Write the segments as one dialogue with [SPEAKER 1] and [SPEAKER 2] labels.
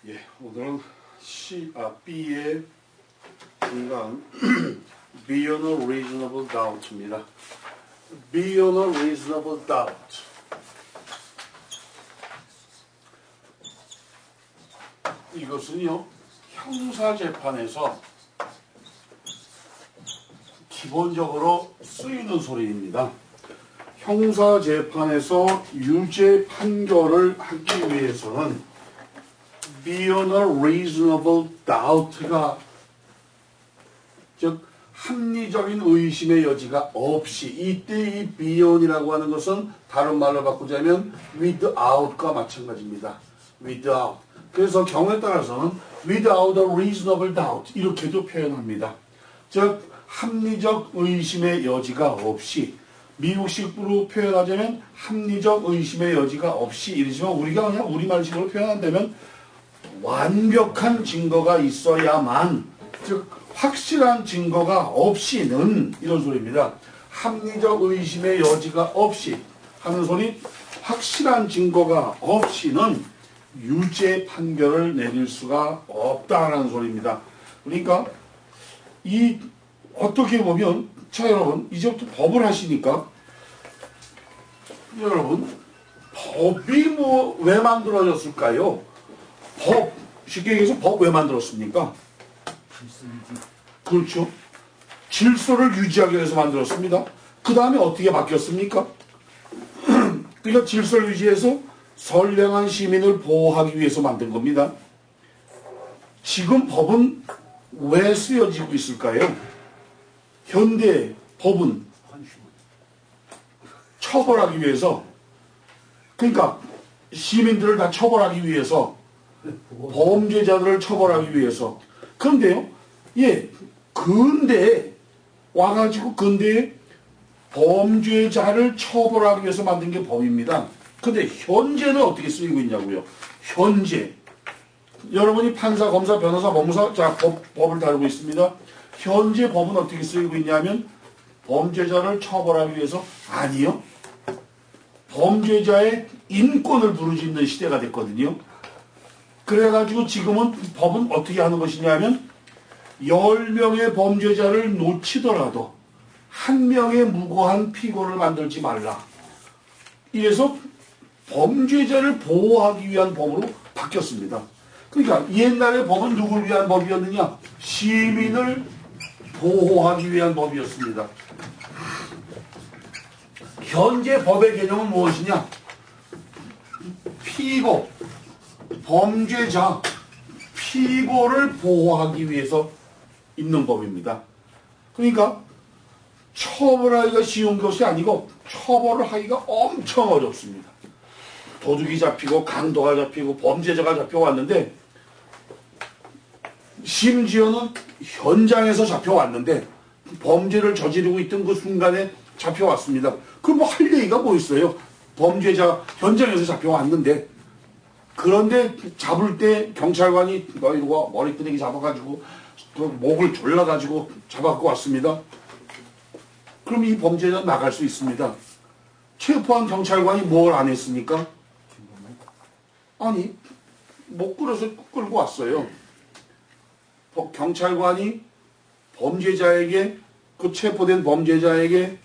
[SPEAKER 1] 예, 오늘은 B의 중간 Beyond a Reasonable Doubt입니다. Beyond a Reasonable Doubt. 이것은요, 형사재판에서 기본적으로 쓰이는 소리입니다. 형사재판에서 유죄 판결을 하기 위해서는 Beyond a reasonable doubt가 즉 합리적인 의심의 여지가 없이 이때 이 beyond이라고 하는 것은 다른 말로 바꾸자면 without과 마찬가지입니다. without. 그래서 경우에 따라서는 without a reasonable doubt 이렇게도 표현합니다. 즉 합리적 의심의 여지가 없이 미국식으로 표현하자면 합리적 의심의 여지가 없이 이러지만 우리가 그냥 우리말식으로 표현한다면 완벽한 증거가 있어야만 즉 확실한 증거가 없이는 이런 소리입니다. 합리적 의심의 여지가 없이 하는 소리 확실한 증거가 없이는 유죄 판결을 내릴 수가 없다라는 소리입니다. 그러니까 이 어떻게 보면 자 여러분 이제부터 법을 하시니까 여러분 법이 뭐 왜 만들어졌을까요? 법 쉽게 얘기해서 법 왜 만들었습니까? 그렇죠. 질서를 유지하기 위해서 만들었습니다. 그 다음에 어떻게 바뀌었습니까? 그러니까 질서를 유지해서 선량한 시민을 보호하기 위해서 만든 겁니다. 지금 법은 왜 쓰여지고 있을까요? 현대 법은 처벌하기 위해서 그러니까 시민들을 다 처벌하기 위해서 범죄자들을 처벌하기 위해서 그런데요 예 근대에 와가지고 근대에 범죄자를 처벌하기 위해서 만든 게 법입니다. 근데 현재는 어떻게 쓰이고 있냐고요. 현재 여러분이 판사, 검사, 변호사, 법무사 자 법을 다루고 있습니다. 현재 법은 어떻게 쓰이고 있냐면 범죄자를 처벌하기 위해서 아니요. 범죄자의 인권을 부르짖는 시대가 됐거든요. 그래가지고 지금은 법은 어떻게 하는 것이냐면 10명의 범죄자를 놓치더라도 한 명의 무고한 피고를 만들지 말라. 이래서 범죄자를 보호하기 위한 법으로 바뀌었습니다. 그러니까 옛날의 법은 누구를 위한 법이었느냐? 시민을 보호하기 위한 법이었습니다. 현재 법의 개념은 무엇이냐? 피고, 범죄자, 피고를 보호하기 위해서 있는 법입니다. 그러니까 처벌하기가 쉬운 것이 아니고 처벌을 하기가 엄청 어렵습니다. 도둑이 잡히고 강도가 잡히고 범죄자가 잡혀왔는데 심지어는 현장에서 잡혀왔는데 범죄를 저지르고 있던 그 순간에 잡혀왔습니다. 그럼 뭐 할 얘기가 뭐 있어요? 범죄자 현장에서 잡혀왔는데 그런데 잡을 때 경찰관이 너 이거 머리끄댕이 잡아가지고 그 목을 졸라가지고 잡아갖고 왔습니다. 그럼 이 범죄자는 나갈 수 있습니다. 체포한 경찰관이 뭘 안 했습니까? 아니 못 끌어서 끌고 왔어요. 경찰관이 범죄자에게 그 체포된 범죄자에게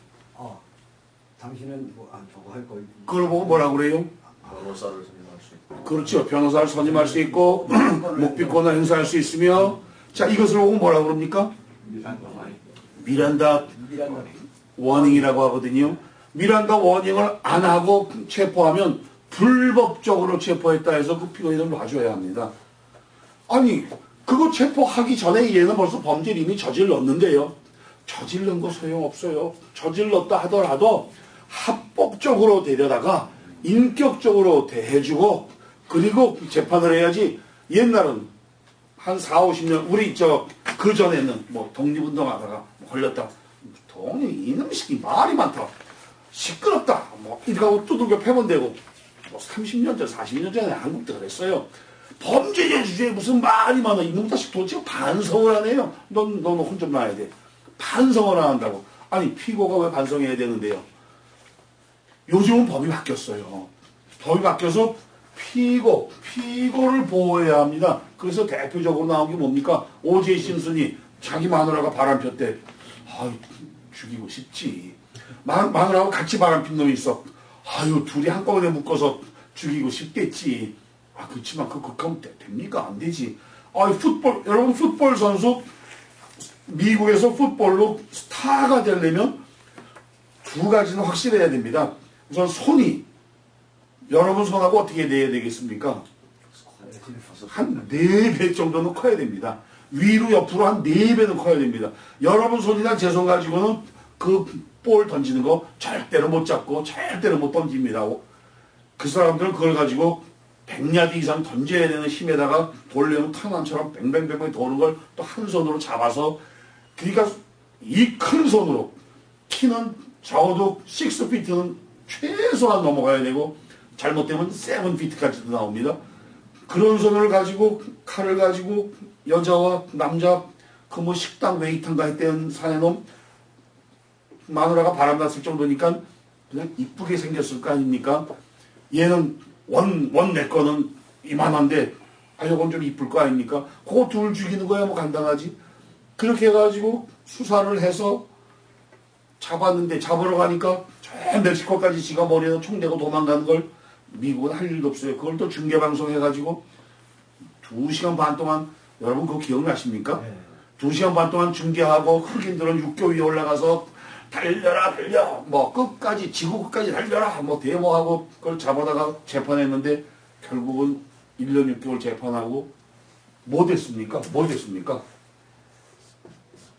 [SPEAKER 2] 당신은 저거 할 거예요.
[SPEAKER 1] 그걸 보고 뭐라 그래요?
[SPEAKER 3] 변호사를 선임할 수 있고.
[SPEAKER 1] 그렇죠. 변호사를 선임할 수 있고 묵비권을 행사할 수 있으며 자 이것을 보고 뭐라 그럽니까? 미란다 워닝이라고 하거든요. 미란다 워닝을 안 하고 체포하면 불법적으로 체포했다 해서 그 피고인을 놔줘야 합니다. 아니 그거 체포하기 전에 얘는 벌써 범죄를 이미 저질렀는데요. 저질른 거 소용없어요. 저질렀다 하더라도 합법적으로 데려다가 인격적으로 대해주고 그리고 재판을 해야지. 옛날은 한 4, 50년 우리 그 전에는 뭐 독립운동하다가 걸렸다. 이놈식이 말이 많다. 시끄럽다. 뭐 이러고 두들겨 패면 되고 뭐 30년 전, 40년 전에 한국도 그랬어요. 범죄자 주제에 무슨 말이 많아. 이놈 자식 도대체 반성을 안 해요. 넌 혼자 놔야 돼. 반성을 안 한다고. 아니 피고가 왜 반성해야 되는데요. 요즘은 법이 바뀌었어요. 법이 바뀌어서 피고를 보호해야 합니다. 그래서 대표적으로 나온 게 뭡니까? 오제이 심슨이 자기 마누라가 바람폈대. 아유, 죽이고 싶지. 마누라하고 같이 바람핀 놈이 있어. 아유, 둘이 한꺼번에 묶어서 죽이고 싶겠지. 아, 그렇지만 극하면 됩니까? 안 되지. 아, 여러분 풋볼 선수, 미국에서 풋볼로 스타가 되려면 두 가지는 확실해야 됩니다. 우선 손이, 여러분 손하고 어떻게 돼야 되겠습니까? 한 4배 정도는 커야 됩니다. 위로 옆으로 한 4배는 커야 됩니다. 여러분 손이나 제 손 가지고는 그 볼 던지는 거 절대로 못 잡고 절대로 못 던집니다. 그 사람들은 그걸 가지고 100야드 이상 던져야 되는 힘에다가 돌려면 탄환처럼 뱅뱅뱅뱅 도는 걸 또 한 손으로 잡아서, 그러니까 이 큰 손으로 키는 적어도 6피트는 최소한 넘어가야 되고 잘못되면 7피트까지도 나옵니다. 그런 손을 가지고 칼을 가지고 여자와 남자 그 뭐 식당 웨이터인가 했던 사내놈 마누라가 바람났을 정도니까 그냥 이쁘게 생겼을 거 아닙니까? 얘는 원 내 거는 이만한데 요건 좀 이쁠 거 아닙니까? 그거 둘 죽이는 거야 뭐 간단하지. 그렇게 해가지고 수사를 해서 잡았는데, 잡으러 가니까 저 멕시코까지 지가 머리에다 총 대고 도망가는 걸 미국은 할 일도 없어요. 그걸 또 중계방송 해가지고 2시간 반 동안, 여러분 그거 기억나십니까?
[SPEAKER 2] 네.
[SPEAKER 1] 2시간 반 동안 중계하고 흑인들은 육교 위에 올라가서 달려라 달려 뭐 끝까지 지구 끝까지 달려라 뭐 데모하고 그걸 잡아다가 재판했는데 결국은 1년 6개월 재판하고 뭐 됐습니까?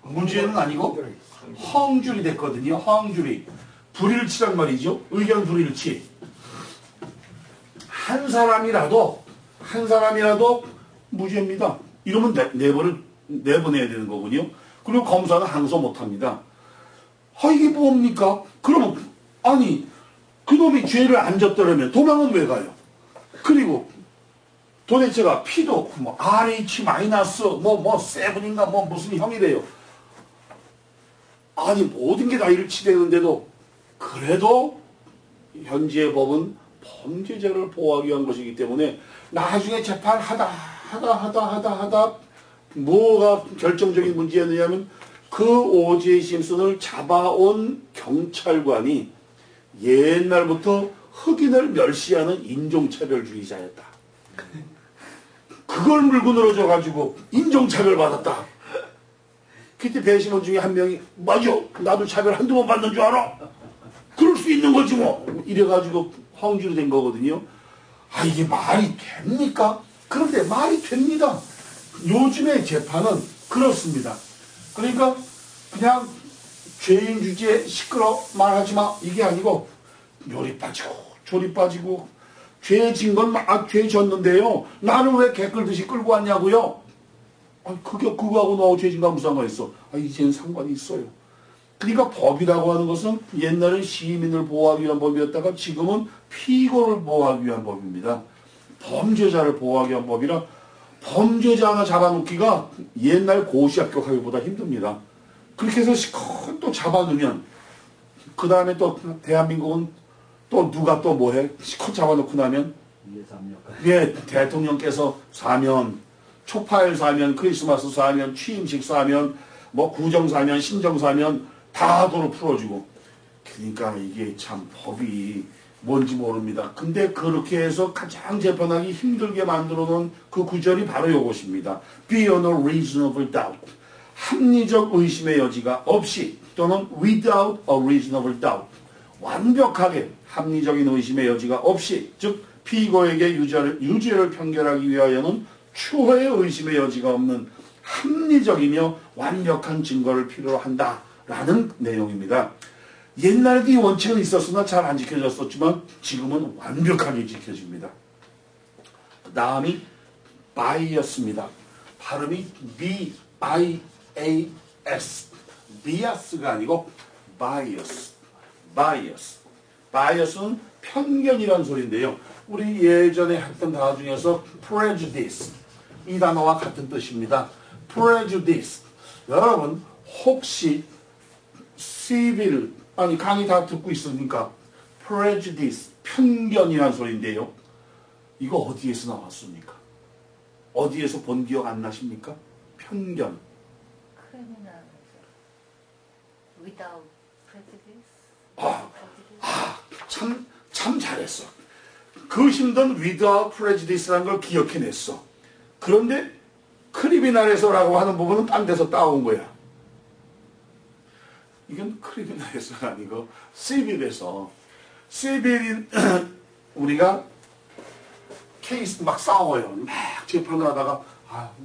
[SPEAKER 1] 문제는 아니고 허응줄이 됐거든요. 허응줄이. 불일치란 말이죠. 의견 불일치. 한 사람이라도 무죄입니다. 이러면 내보내야 되는 거군요. 그리고 검사는 항소 못합니다. 이게 뭡니까? 그러면 아니 그놈이 죄를 안 졌더라면 도망은 왜 가요? 그리고 도대체가 P도 뭐 RH 마이너스 뭐 세븐인가 뭐 무슨 형이래요. 아니 모든 게 다 일치되는데도 그래도 현지의 법은 범죄자를 보호하기 위한 것이기 때문에 나중에 재판하다 뭐가 결정적인 문제였느냐면 그 오제이 심슨을 잡아온 경찰관이 옛날부터 흑인을 멸시하는 인종차별주의자였다. 그걸 물고 늘어져가지고 인종차별 받았다. 그때 배심원 중에 한 명이 맞아 나도 차별 한두 번 받는 줄 알아? 그럴 수 있는 거지 뭐 이래가지고 황주로 된 거거든요. 이게 말이 됩니까? 그런데 말이 됩니다. 요즘의 재판은 그렇습니다. 그러니까 그냥 죄인 주제에 시끄러 말하지 마 이게 아니고 요리 빠지고 조리 빠지고 죄 진 건 죄 졌는데요. 나는 왜 개끌듯이 끌고 왔냐고요? 그거하고 너하고 죄 진 거 무슨 상관 있어? 이제는 상관이 있어요. 그러니까 법이라고 하는 것은 옛날엔 시민을 보호하기 위한 법이었다가 지금은 피고를 보호하기 위한 법입니다. 범죄자를 보호하기 위한 법이라 범죄자 하나 잡아놓기가 옛날 고시 합격하기보다 힘듭니다. 그렇게 해서 시컷 또 잡아놓으면 그 다음에 또 대한민국은 또 누가 또 뭐해? 시컷 잡아놓고 나면 예, 대통령께서 사면, 초파일 사면, 크리스마스 사면, 취임식 사면, 뭐 구정 사면, 신정 사면 다 도로 풀어주고. 그러니까 이게 참 법이 뭔지 모릅니다. 근데 그렇게 해서 가장 재판하기 힘들게 만들어 놓은 그 구절이 바로 이것입니다. Beyond a reasonable doubt. 합리적 의심의 여지가 없이 또는 without a reasonable doubt. 완벽하게 합리적인 의심의 여지가 없이 즉 피고에게 유죄를 판결하기 위하여는 추호의 의심의 여지가 없는 합리적이며 완벽한 증거를 필요로 한다라는 내용입니다. 옛날에도 이 원칙은 있었으나 잘 안 지켜졌었지만 지금은 완벽하게 지켜집니다. 그 다음이 bias입니다. 발음이 B-I-A-S. bias가 아니고 bias. bias는 편견이라는 소리인데요. 우리 예전에 했던 단어 중에서 prejudice 이 단어와 같은 뜻입니다. prejudice. 여러분 혹시 civil 강의 다 듣고 있으니까 prejudice 편견이라는 소리인데요. 이거 어디에서 나왔습니까? 어디에서 본 기억 안 나십니까? 편견.
[SPEAKER 4] criminal without prejudice.
[SPEAKER 1] 참 잘했어. 그 힘든 without prejudice라는 걸 기억해냈어. 그런데 크리미널에서라고 하는 부분은 딴 데서 따온 거야. 이건 크리미널에서가 아니고 시빌에서. 시빌인 우리가 케이스 막 싸워요. 막 재판을 하다가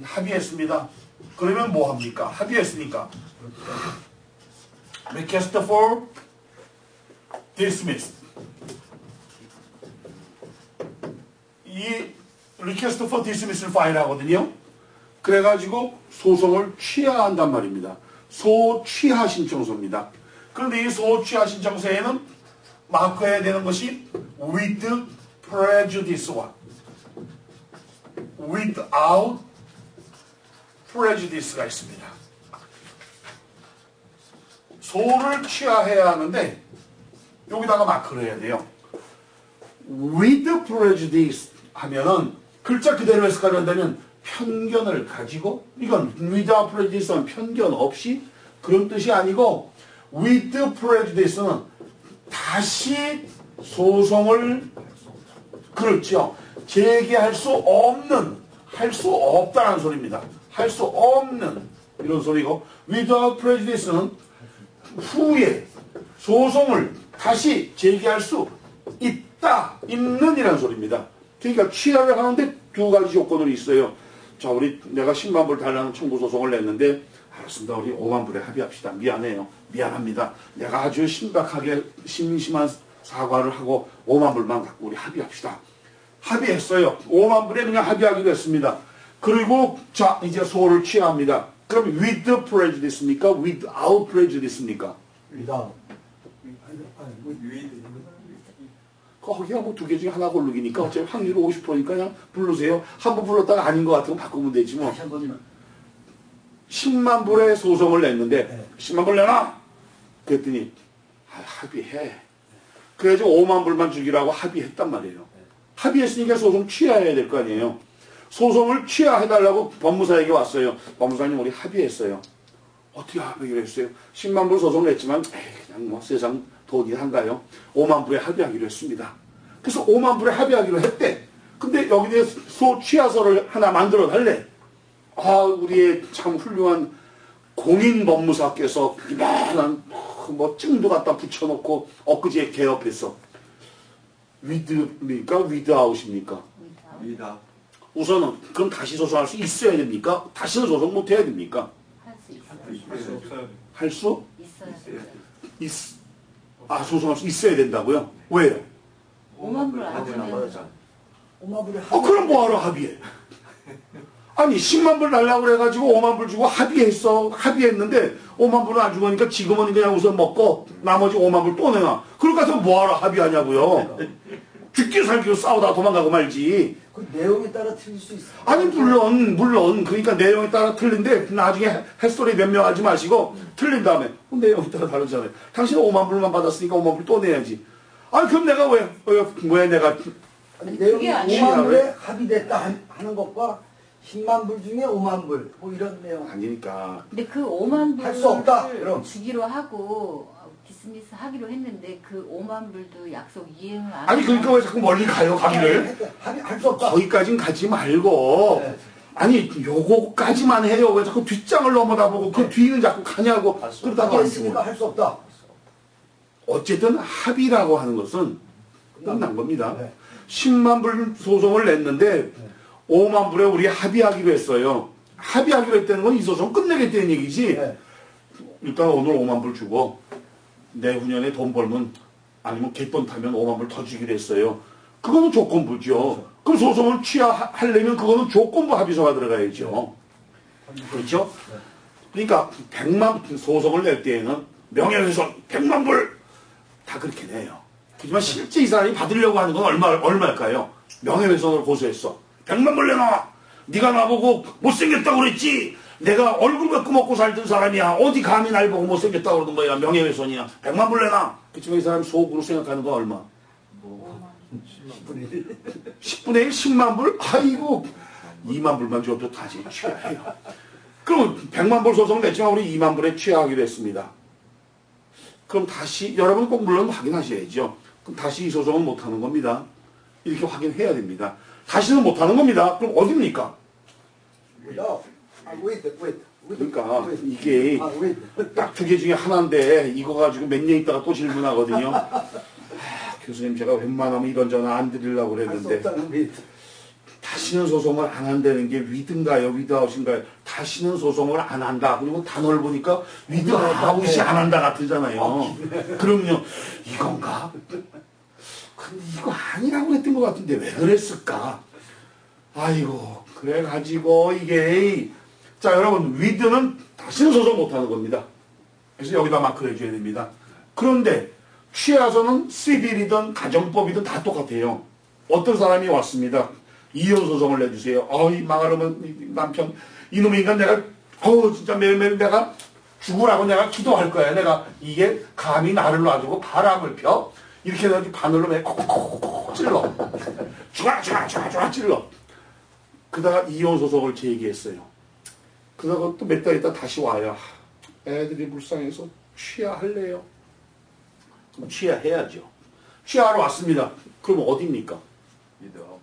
[SPEAKER 1] 합의했습니다. 그러면 뭐 합니까? 합의했으니까 request for dismissed. 이 request for dismissal 파일 하거든요. 그래가지고 소송을 취하한단 말입니다. 소취하 신청서입니다. 그런데 이 소취하 신청서에는 마크해야 되는 것이 with prejudice와 without prejudice가 있습니다. 소를 취하해야 하는데 여기다가 마크를 해야 돼요. with prejudice 하면은 글자 그대로 해석하려면 편견을 가지고, 이건 without prejudice는 편견 없이 그런 뜻이 아니고 with prejudice는 다시 소송을, 그렇죠, 제기할 수 없는, 할 수 없다는 소리입니다. 할 수 없는 이런 소리고, without prejudice는 후에 소송을 다시 제기할 수 있다, 있는 이란 소리입니다. 그러니까 취하를 하는데 두 가지 조건이 있어요. 자, 내가 10만 불 달라는 청구 소송을 냈는데, 알았습니다. 우리 5만 불에 합의합시다. 미안해요. 미안합니다. 내가 아주 심각하게 심심한 사과를 하고 5만 불만 갖고 우리 합의합시다. 합의했어요. 5만 불에 그냥 합의하기로 했습니다. 그리고 자, 이제 소를 취합니다. 그럼 with prejudice입니까? without prejudice입니까?
[SPEAKER 2] without.
[SPEAKER 1] 거기가 뭐 두 개 중에 하나 고르기니까 어차피 확률이 50%니까 그냥 부르세요. 한 번 불렀다가 아닌 것 같으면 바꾸면 되지 뭐.
[SPEAKER 2] 다시 한 번만.
[SPEAKER 1] 10만 불의 소송을 냈는데
[SPEAKER 2] 네.
[SPEAKER 1] 10만 불 내놔! 그랬더니 합의해. 그래가지고 5만 불만 주기라고 합의했단 말이에요. 합의했으니까 소송 취하해야 될 거 아니에요. 소송을 취하해달라고 법무사에게 왔어요. 법무사님 우리 합의했어요. 어떻게 합의를 했어요? 10만 불 소송을 냈지만 그냥 뭐 세상 돈이 한가요? 5만 불에 합의하기로 했습니다. 그래서 5만 불에 합의하기로 했대. 근데 여기에 소취하서를 하나 만들어 달래. 우리의 참 훌륭한 공인 법무사께서 이만한 뭐 증도 갖다 붙여놓고 엊그제 개업했어. with입니까? without입니까?
[SPEAKER 3] 위다.
[SPEAKER 1] 우선은 그럼 다시 소송할 수 있어야 됩니까? 다시는 소송 못 해야 됩니까?
[SPEAKER 4] 할 수 있어요.
[SPEAKER 3] 할 수 없어요.
[SPEAKER 1] 할 수
[SPEAKER 4] 있어요.
[SPEAKER 1] 소송할 수 있어야 된다고요? 왜요?
[SPEAKER 4] 5만 불 안 주면
[SPEAKER 2] 5만 불에
[SPEAKER 1] 그럼 뭐하러 합의해? 아니 10만 불 달라고 그래가지고 5만 불 주고 합의했는데 5만 불은 안 주니까 지금은 그냥 우선 먹고 나머지 5만 불 또 내놔. 그럴 것 같으면 뭐하러 합의하냐고요? 죽기 살기로 싸우다 도망가고 말지.
[SPEAKER 2] 그 내용에 따라 틀릴 수 있어.
[SPEAKER 1] 아니 물론 그러니까 내용에 따라 틀린데 나중에 햇소리 변명하지 마시고 틀린 다음에 내용에 따라 다르잖아요. 당신은 5만 불만 받았으니까 5만 불 또 내야지. 아니 그럼 내가 왜 내가
[SPEAKER 2] 아니, 내용이
[SPEAKER 4] 그게 아니에요.
[SPEAKER 2] 5만 불에 합의됐다 하는 것과 10만 불 중에 5만 불, 뭐 이런 내용.
[SPEAKER 1] 아니니까.
[SPEAKER 4] 근데 그 5만
[SPEAKER 2] 할수 없다,
[SPEAKER 4] 불을
[SPEAKER 2] 그럼.
[SPEAKER 4] 주기로 하고 디스미스 하기로 했는데 그 5만 불도 약속 이행을 안
[SPEAKER 1] 아니 그러니까 왜 자꾸 멀리 가요 가기를?
[SPEAKER 2] 합의할 수 없다.
[SPEAKER 1] 거기까진 가지 말고
[SPEAKER 2] 네.
[SPEAKER 1] 아니 요거까지만 해요. 왜 자꾸 뒷장을 넘어다 보고 그 뒤는 자꾸 가냐고 그러다가 안
[SPEAKER 2] 합의했으니까 할 수 없다.
[SPEAKER 1] 어쨌든 합의라고 하는 것은 끝난 겁니다.
[SPEAKER 2] 네.
[SPEAKER 1] 10만 불 소송을 냈는데 5만 불에 우리 합의하기로 했어요. 합의하기로 했다는 건 이 소송 끝내겠다는 얘기지.
[SPEAKER 2] 네.
[SPEAKER 1] 일단 오늘 5만 불 주고 내후년에 돈 벌면 아니면 갯돈 타면 5만 불 더 주기로 했어요. 그거는 조건부죠. 그럼 소송을 취하하려면 그거는 조건부 합의서가 들어가야죠. 그렇죠? 그러니까 100만 소송을 낼 때에는 명예훼손 100만 불 다 그렇게 내요. 하지만 실제 이 사람이 받으려고 하는 건 얼마일까요? 명예훼손을 고소했어. 100만 불 내놔. 네가 나보고 못생겼다고 그랬지. 내가 얼굴 갖고 먹고 살던 사람이야. 어디 감히 날 보고 못생겼다고 그러는 거야. 명예훼손이야. 100만 불 내놔. 그렇지만 이 사람 속으로 생각하는 건 얼마?
[SPEAKER 2] 10분의 1.
[SPEAKER 1] 10분의 1, 10만 불? 아이고, 2만 불만 줘도 다시 취하해요. 그럼 100만 불 소송 냈지만 우리 2만 불에 취하하기로 했습니다. 그럼 다시, 여러분 꼭 물론 확인하셔야죠. 그럼 다시 이 소송은 못하는 겁니다. 이렇게 확인해야 됩니다. 다시는 못하는 겁니다. 그럼 어딥니까? 그러니까 이게 딱 두 개 중에 하나인데 이거 가지고 몇 년 있다가 또 질문하거든요. 교수님 제가 웬만하면 이런 전화 안 드리려고 그랬는데 다시는 소송을 안 한다는 게 위드인가요? 위드아웃인가요? 다시는 소송을 안 한다. 그리고 단어를 보니까 위드아웃이 안 한다 같으잖아요. 그럼요. 이건가? 근데 이거 아니라고 그랬던 것 같은데 왜 그랬을까? 아이고 그래가지고 이게 자 여러분 위드는 다시는 소송 못하는 겁니다. 그래서 여기다 마크 해줘야 됩니다. 그런데 취하서는 시빌이든 가정법이든 다 똑같아요. 어떤 사람이 왔습니다. 이혼 소송을 내주세요. 이 망하려면 남편 이놈의 인간 내가 진짜 매일매일 내가 죽으라고 내가 기도할 거야. 내가 이게 감히 나를 놔두고 바람을 펴 이렇게 해가지고 바늘로 매 콕콕콕 찔러 쫙쫙쫙쫙 찔러. 그다가 이혼 소송을 제기했어요. 그러다가 또 몇 달 있다 다시 와요. 애들이 불쌍해서 취하할래요. 그럼 취하해야죠. 취하하러 왔습니다. 그럼 어디입니까?
[SPEAKER 3] 위드아웃.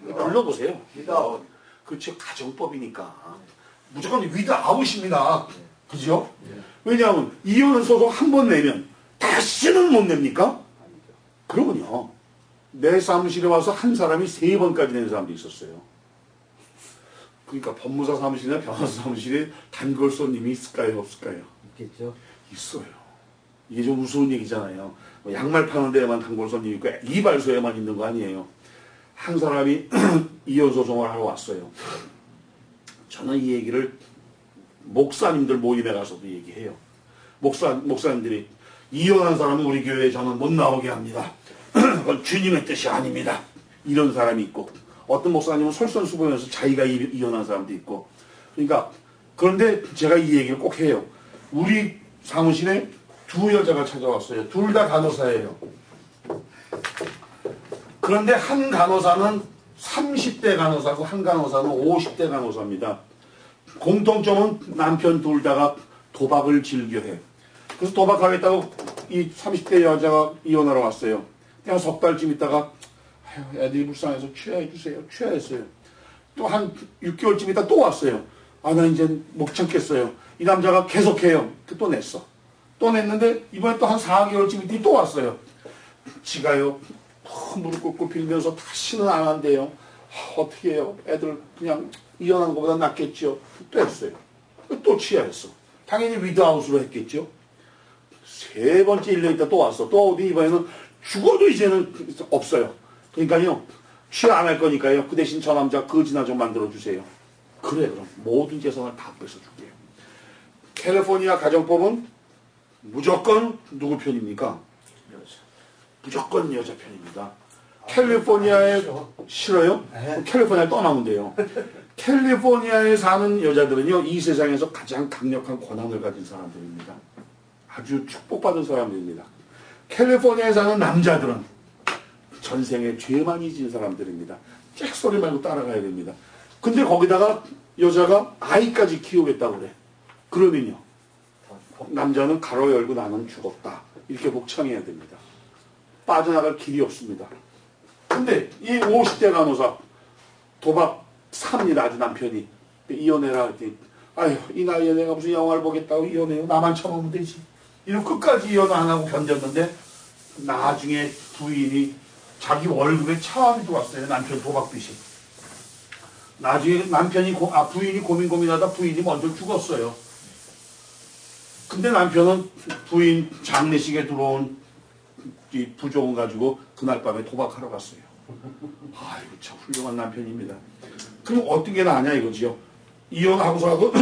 [SPEAKER 1] 불러보세요.
[SPEAKER 2] 위드아웃.
[SPEAKER 1] 그렇죠. 가정법이니까. 무조건 위드아웃입니다. 그죠? 왜냐하면 이혼 소송 한 번 내면 다시는 못 냅니까? 그러면요. 내 사무실에 와서 한 사람이 3번까지 낸 사람도 있었어요. 그러니까 법무사 사무실이나 변호사 사무실에 단골 손님이 있을까요? 없을까요?
[SPEAKER 2] 있겠죠.
[SPEAKER 1] 있어요. 이게 좀 우스운 얘기잖아요. 뭐 양말 파는 데에만 단골 손님이 있고 이발소에만 있는 거 아니에요. 한 사람이 이혼 소송을 하러 왔어요. 저는 이 얘기를 목사님들 모임에 가서도 얘기해요. 목사님들이 이혼한 사람은 우리 교회에 저는 못 나오게 합니다. 그건 주님의 뜻이 아닙니다. 이런 사람이 있고 어떤 목사님은 솔선수범해서 자기가 이혼한 사람도 있고 그러니까 그런데 제가 이 얘기를 꼭 해요. 우리 사무실에 두 여자가 찾아왔어요. 둘 다 간호사예요. 그런데 한 간호사는 30대 간호사고 한 간호사는 50대 간호사입니다. 공통점은 남편 둘 다가 도박을 즐겨해. 그래서 도박하겠다고 이 30대 여자가 이혼하러 왔어요. 그냥 석 달쯤 있다가 애들이 불쌍해서 취하해주세요. 취하했어요. 또 한 6개월쯤 있다 또 왔어요. 나 이제 못 참겠어요. 이 남자가 계속해요. 또 냈어. 또 냈는데 이번에 또 한 4개월쯤 있더니 또 왔어요. 지가요. 무릎 꿇고 빌면서 다시는 안 한대요. 어떻게 해요? 애들 그냥 이혼하는 것보다 낫겠죠. 또 했어요. 또 취하했어. 당연히 위드아웃으로 했겠죠. 3번째 1년 있다 또 왔어. 또 어디 이번에는 죽어도 이제는 없어요. 그러니까요. 취하 안 할 거니까요. 그 대신 저 남자 거지나 좀 만들어주세요. 그래 그럼 모든 재산을 다 뺏어줄게요. 캘리포니아 가정법은 무조건 누구 편입니까?
[SPEAKER 3] 여자.
[SPEAKER 1] 무조건 여자 편입니다. 캘리포니아에 싫어요?
[SPEAKER 2] 네.
[SPEAKER 1] 캘리포니아에 떠나면 돼요. 캘리포니아에 사는 여자들은요, 이 세상에서 가장 강력한 권한을 가진 사람들입니다. 아주 축복받은 사람들입니다. 캘리포니아에 사는 남자들은 전생에 죄 많이 진 사람들입니다. 잭소리 말고 따라가야 됩니다. 근데 거기다가 여자가 아이까지 키우겠다고 그래. 그러면요, 남자는 가로 열고 나는 죽었다. 이렇게 목청해야 됩니다. 빠져나갈 길이 없습니다. 근데 이 50대 간호사 도박 삽니다. 아주 남편이. 이혼해라 했더니 아휴 이 나이에 내가 무슨 영화를 보겠다고 이혼해요. 나만 처먹으면 되지. 이러고 끝까지 이혼 안 하고 견뎠는데 나중에 부인이 자기 월급에 차원이 들어왔어요. 남편 도박빚이. 나중에 남편이 부인이 고민하다 부인이 먼저 죽었어요. 근데 남편은 부인 장례식에 들어온 이 부족은 가지고 그날 밤에 도박하러 갔어요. 아이고 참 훌륭한 남편입니다. 그럼 어떤 게 나냐 이거지요. 이혼하고서라도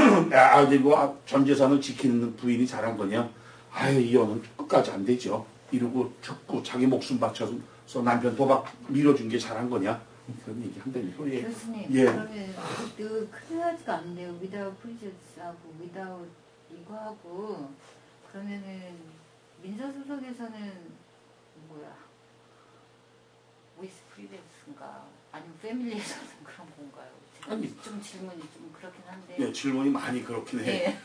[SPEAKER 1] 전 재산을 지키는 부인이 잘한 거냐. 아유 이혼은 끝까지 안 되죠. 이러고 죽고 자기 목숨 바쳐서 남편 도박 밀어준 게 잘한 거냐. 그런 얘기 한다는 소리예요.
[SPEAKER 4] 교수님,
[SPEAKER 1] 예.
[SPEAKER 4] 그러면 그 클리어지가 안 돼요. 위다웃 프리저스하고 뭐야 위스 프리덴스인가 아니면 패밀리에서는 그런 건가요? 제가
[SPEAKER 1] 아니.
[SPEAKER 4] 좀 질문이 좀 그렇긴 한데.
[SPEAKER 1] 예, 질문이 많이 그렇긴 해.
[SPEAKER 4] 예.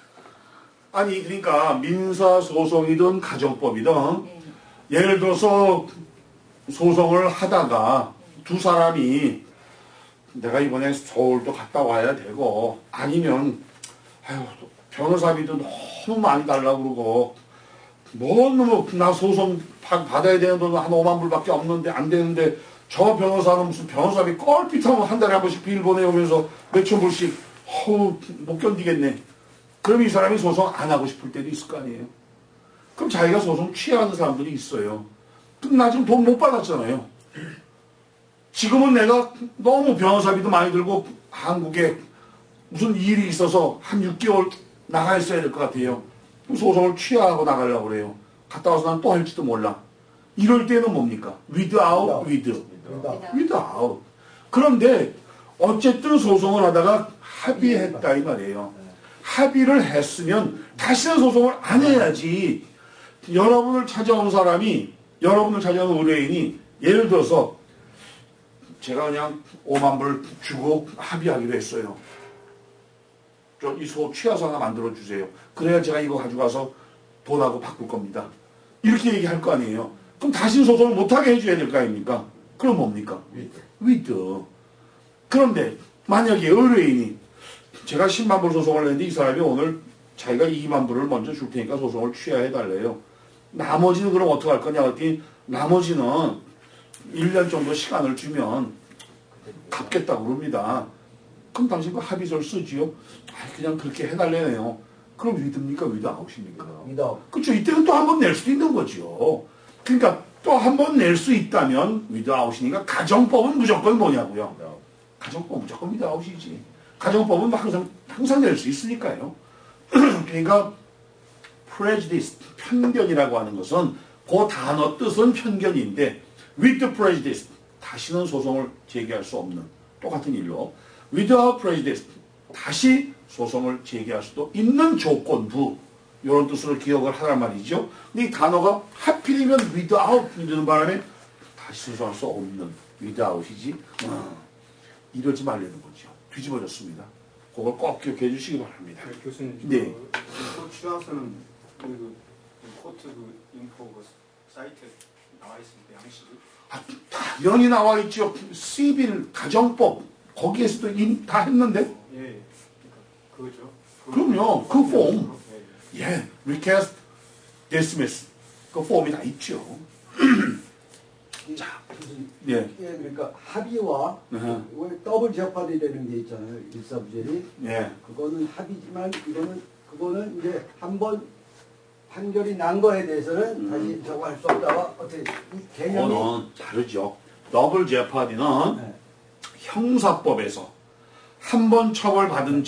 [SPEAKER 1] 아니 그러니까 민사소송이든 가정법이든
[SPEAKER 4] 예.
[SPEAKER 1] 예를 들어서 소송을 하다가 두 사람이 내가 이번에 서울도 갔다 와야 되고 아니면 아유 변호사비도 너무 많이 달라고 그러고 너무 나 소송 받아야 되는 돈은 한 5만 불밖에 없는데 안 되는데 저 변호사는 무슨 변호사비 껄핏하면 한 달에 한 번씩 비일 보내오면서 몇천 불씩 못 견디겠네. 그럼 이 사람이 소송 안 하고 싶을 때도 있을 거 아니에요. 그럼 자기가 소송 취하는 사람들이 있어요. 그럼 나 지금 돈 못 받았잖아요. 지금은 내가 너무 변호사비도 많이 들고 한국에 무슨 일이 있어서 한 6개월 나가 있어야 될 것 같아요. 소송을 취하하고 나가려고 그래요. 갔다 와서 난 또 할지도 몰라. 이럴 때는 뭡니까? without, without. 그런데 어쨌든 소송을 하다가 합의했다 이 말이에요. 합의를 했으면 다시는 소송을 안 해야지. 여러분을 찾아온 사람이, 여러분을 찾아온 의뢰인이 예를 들어서 제가 그냥 5만 불 주고 합의하기로 했어요. 저 이 취하서 하나 만들어 주세요. 그래야 제가 이거 가져가서 돈하고 바꿀 겁니다. 이렇게 얘기할 거 아니에요. 그럼 다시는 소송을 못하게 해줘야 될 거 아닙니까? 그럼 뭡니까? with. 그런데 만약에 의뢰인이 제가 10만 불 소송을 했는데 이 사람이 오늘 자기가 2만 불을 먼저 줄 테니까 소송을 취하해 달래요. 나머지는 그럼 어떻게 할 거냐 했더니 나머지는 1년 정도 시간을 주면 갚겠다고 그럽니다. 그럼 당신 그 합의서를 쓰지요? 그냥 그렇게 해달래네요. 그럼 위드입니까? 위드아웃입니까? 그렇죠. 이때는 또 한 번 낼 수도 있는 거죠. 그러니까 또 한 번 낼 수 있다면 위드아웃이니까 가정법은 무조건 뭐냐고요? 가정법 무조건 위드아웃이지. 가정법은 항상 낼 수 있으니까요. 그러니까 prejudice, 편견이라고 하는 것은 그 단어 뜻은 편견인데 with prejudice, 다시는 소송을 제기할 수 없는 똑같은 일로 without prejudice, 다시 소송을 제기할 수도 있는 조건부 이런 뜻으로 기억을 하란 말이죠. 근데 이 단어가 하필이면 without 이러는 바람에 다시 소송할 수 없는 without이지 이러지 말라는 거죠. 뒤집어졌습니다. 그걸 꼭 기억해 주시기 바랍니다.
[SPEAKER 5] 네, 교수님.
[SPEAKER 1] 네.
[SPEAKER 5] 그 취하서는 코트 인포 사이트에 나와 있습니다. 양식이.
[SPEAKER 1] 당연히 나와 있죠. 시빌 가정법 거기에서도 다 했는데.
[SPEAKER 5] 예, 그러니까 그거죠.
[SPEAKER 1] 그럼요. 그 폼.
[SPEAKER 5] 예.
[SPEAKER 1] 예, recast, dismiss 그 폼이 다 있죠. 자, 예,
[SPEAKER 2] 그러니까 합의와
[SPEAKER 1] 어허.
[SPEAKER 2] 왜 더블 제파디라는 게 있잖아요. 일사부재리.
[SPEAKER 1] 예.
[SPEAKER 2] 그거는 합의지만 그거는 이제 한번 판결이 난 거에 대해서는 다시 저거 할 수 없다가 어떻게 이 개념이
[SPEAKER 1] 그거는 다르죠. 더블 제파디는
[SPEAKER 2] 네.
[SPEAKER 1] 형사법에서 한 번 처벌받은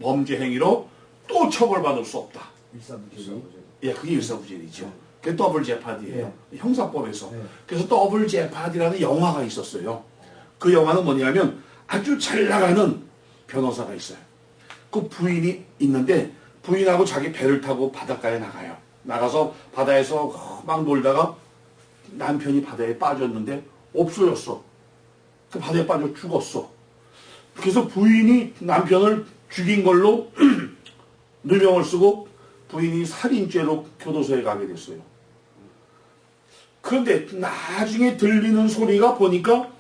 [SPEAKER 1] 범죄 행위로 또 처벌받을 수 없다.
[SPEAKER 2] 일사부재리.
[SPEAKER 1] 예, 그게 일사부재리죠. 그게 더블 제파디예요. 형사법에서.
[SPEAKER 2] 네.
[SPEAKER 1] 그래서 더블 제파디라는 영화가 있었어요. 그 영화는 뭐냐면 아주 잘 나가는 변호사가 있어요. 그 부인이 있는데 부인하고 자기 배를 타고 바닷가에 나가요. 나가서 바다에서 막 놀다가 남편이 바다에 빠졌는데 없어졌어. 그 바다에 빠져 죽었어. 그래서 부인이 남편을 죽인 걸로 누명을 쓰고 부인이 살인죄로 교도소에 가게 됐어요. 그런데 나중에 들리는 소리가 보니까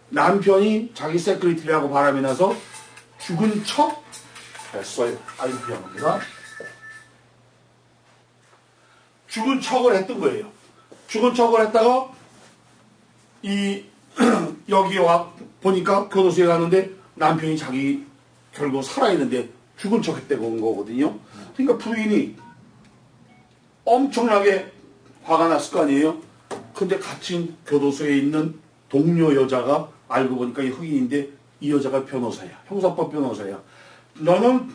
[SPEAKER 1] 남편이 자기 세크리티라고 바람이 나서 죽은 척 했어요. 아이고 미안합니다. 죽은 척을 했던 거예요. 죽은 척을 했다가 여기 와 보니까 교도소에 가는데 남편이 자기 결국 살아있는데 죽은 척 했다고 온 거거든요. 그러니까 부인이 엄청나게 화가 났을 거 아니에요. 근데 같이 교도소에 있는 동료 여자가 알고 보니까 이 흑인인데 이 여자가 변호사야. 형사법 변호사야. 너는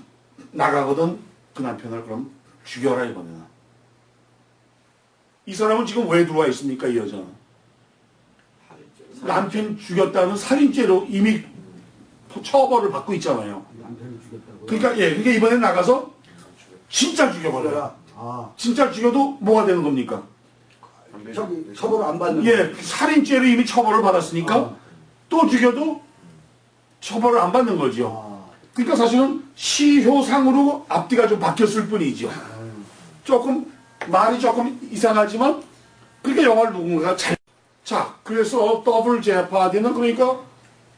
[SPEAKER 1] 나가거든 그 남편을 그럼 죽여라 이번에는. 이 사람은 지금 왜 들어와 있습니까? 이 여자는. 남편 죽였다는 살인죄로 이미 처벌을 받고 있잖아요.
[SPEAKER 2] 남편을 죽였다고.
[SPEAKER 1] 그러니까 그러니까 이번에 나가서 진짜 죽여버려요.
[SPEAKER 2] 아,
[SPEAKER 1] 진짜 죽여도 뭐가 되는 겁니까?
[SPEAKER 2] 저기 처벌을 안 받는
[SPEAKER 1] 예, 살인죄로 이미 처벌을 받았으니까 또 죽여도 처벌을 안 받는 거죠. 그러니까 사실은 시효상으로 앞뒤가 좀 바뀌었을 뿐이죠. 조금 말이 조금 이상하지만 그러니까 영화를 누군가가 잘. 자, 그래서 더블 제파디는 그러니까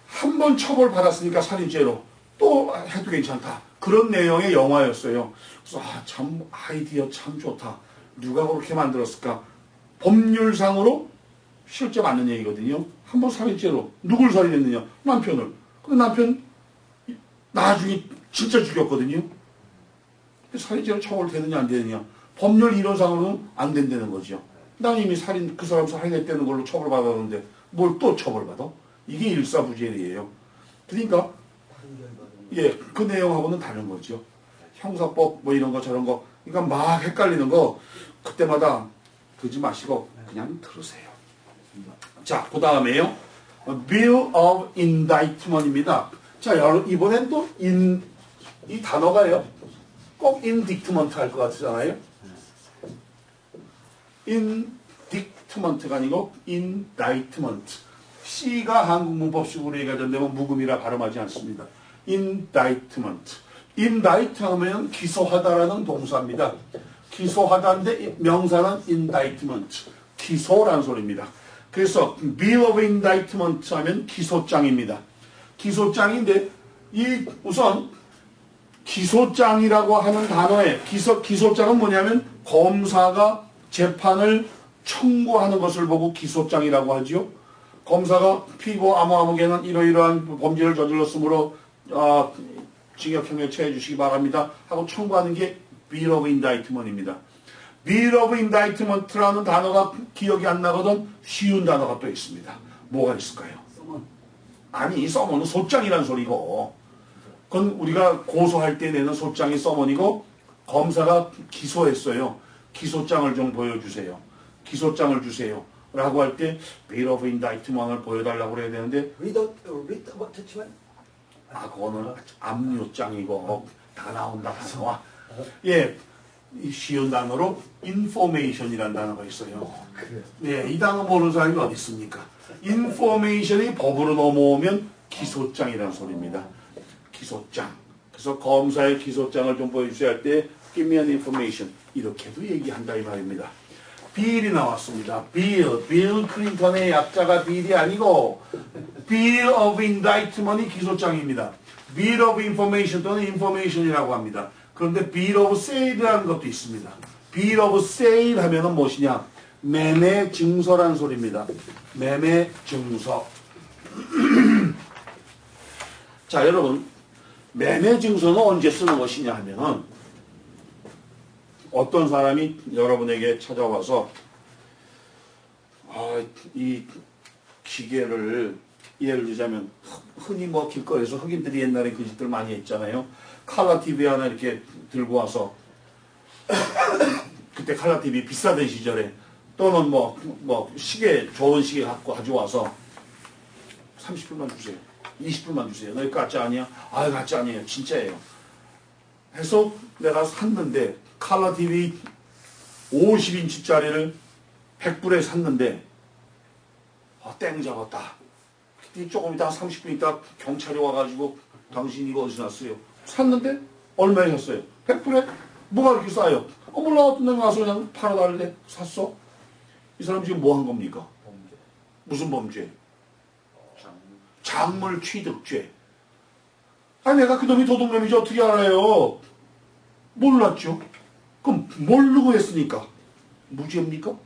[SPEAKER 1] 한 번 처벌 받았으니까 살인죄로 또 해도 괜찮다. 그런 내용의 영화였어요. 그래서 참 아이디어 참 좋다. 누가 그렇게 만들었을까? 법률상으로 실제 맞는 얘기거든요. 한 번 살인죄로 누굴 살인했느냐? 남편을. 근데 남편 나중에 진짜 죽였거든요. 살인죄로 처벌되느냐 안 되느냐? 법률 이론상으로는 안 된다는 거죠. 난 이미 그 사람 살인했다는 걸로 처벌받았는데 뭘 또 처벌받아? 이게 일사부재리예요. 그러니까 예, 그 내용하고는 다른 거죠. 형사법 뭐 이런 거 저런 거 그러니까 막 헷갈리는 거 그때마다 그러지 마시고 그냥 들으세요. 자, 그 다음에요. Bill of Indictment입니다. 자, 여러분 이번엔 또 이 단어가요. 꼭 indictment 할 것 같잖아요. indictment가 아니고 indictment. C가 한국 문법식으로 얘기가 된다면 묵음이라 발음하지 않습니다. indictment. indict 하면 기소하다라는 동사입니다. 기소하다인데 명사는 indictment. 기소라는 소리입니다. 그래서 bill of indictment 하면 기소장입니다. 기소장인데 우선 기소장이라고 하는 단어에 기소장은 뭐냐면 검사가 재판을 청구하는 것을 보고 기소장이라고 하죠. 검사가 피고 아무개는 이러이러한 범죄를 저질렀으므로 징역형에 처해 주시기 바랍니다 하고 청구하는 게 Bill of Indictment입니다. Bill of Indictment라는 단어가 기억이 안 나거든 쉬운 단어가 또 있습니다. 뭐가 있을까요? 아니, 서머는 소장이라는 소리고 그건 우리가 고소할 때 내는 소장이 서머니고 검사가 기소했어요. 기소장을 좀 보여주세요. 기소장을 주세요. 라고 할 때 Bill of Indictment을 보여달라고 그래야 되는데
[SPEAKER 2] read attachment?
[SPEAKER 1] 그거는 압류장이고 다 나온다 단어와 예, 이 쉬운 단어로 information이라는 단어가 있어요. 네, 이 단어 모르는 사람이 어디 있습니까? information이 법으로 넘어오면 기소장이라는 소리입니다. 기소장. 그래서 검사의 기소장을 좀 보여주셔야 할 때 give me an information 이렇게도 얘기한다 이 말입니다. 빌이 나왔습니다. 빌 클린턴의 약자가 빌이 아니고 Bill of Indictment이 기소장입니다. Bill of Information 또는 Information이라고 합니다. 그런데 Bill of Sale이라는 것도 있습니다. Bill of Sale 하면은 무엇이냐? 매매 증서라는 소리입니다. 매매 증서. 자, 여러분 매매 증서는 언제 쓰는 것이냐 하면은 어떤 사람이 여러분에게 찾아와서 이 기계를 예를 들자면 흔히 뭐 길거리에서 흑인들이 옛날에 그 짓들 많이 했잖아요. 칼라 TV 하나 이렇게 들고 와서 그때 칼라 TV 비싸던 시절에 또는 뭐 시계 좋은 시계 갖고 가져와서 30불만 주세요. 20불만 주세요. 너희 가짜 아니야? 가짜 아니에요. 진짜예요. 해서 내가 샀는데 칼라 TV 50인치짜리를 100불에 샀는데 땡 잡았다. 조금 있다 30분 있다 경찰이 와가지고 당신 이거 어디서 났어요? 샀는데 얼마에 샀어요? 100불에? 뭐가 이렇게 싸요? 몰라 어떤 데 가서 그냥 팔아달래 샀어? 이 사람 지금 뭐 한 겁니까?
[SPEAKER 3] 범죄.
[SPEAKER 1] 무슨 범죄? 작물 취득죄. 내가 그놈이 도둑놈이지 어떻게 알아요? 몰랐죠. 그럼 모르고 했으니까 무죄입니까?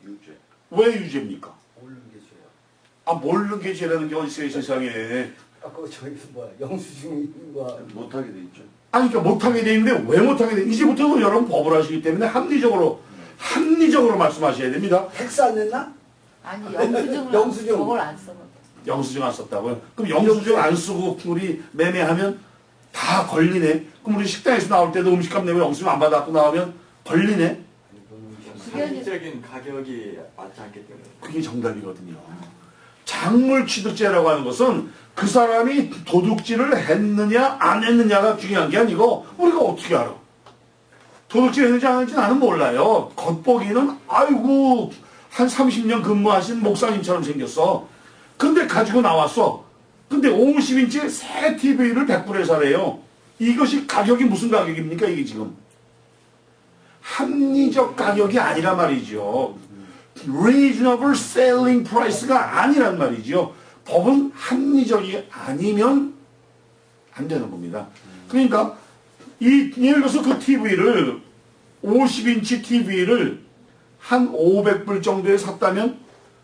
[SPEAKER 3] 유죄.
[SPEAKER 1] 왜 유죄입니까?
[SPEAKER 2] 모르는 게 죄야.
[SPEAKER 1] 모르는 게 죄라는 게 어디 있어요 세상에.
[SPEAKER 2] 아까 저기서 영수증과
[SPEAKER 3] 못하게 돼 있죠.
[SPEAKER 1] 그러니까 못하게 돼 있는데 왜 못하게 돼? 이제부터는 여러분 법을 하시기 때문에 합리적으로 말씀하셔야 됩니다.
[SPEAKER 2] 텍스 안 냈나?
[SPEAKER 4] 아니 영수증을
[SPEAKER 2] 영수증.
[SPEAKER 4] 저걸 안 써.
[SPEAKER 1] 영수증 안 썼다고요? 그럼 영수증 안 쓰고 우리 매매하면 다 걸리네. 그럼 우리 식당에서 나올 때도 음식값 내고 영수증 안 받았고 나오면 걸리네.
[SPEAKER 5] 상식적인 가격이 맞지 않기 때문에.
[SPEAKER 1] 그게 정답이거든요. 작물 취득죄라고 하는 것은 그 사람이 도둑질을 했느냐 안 했느냐가 중요한 게 아니고 우리가 어떻게 알아? 도둑질 했는지 안 했는지 나는 몰라요. 겉보기는 아이고 한 30년 근무하신 목사님처럼 생겼어. 근데 가지고 나왔어. 근데 50인치 새 TV를 100불에 사래요. 이것이 가격이 무슨 가격입니까 이게 지금? 합리적 가격이 아니란 말이죠. Reasonable selling price가 아니란 말이죠. 법은 합리적이 아니면 안 되는 겁니다. 그러니까 예를 들어서 그 TV를 50인치 TV를 한 500불 정도에 샀다면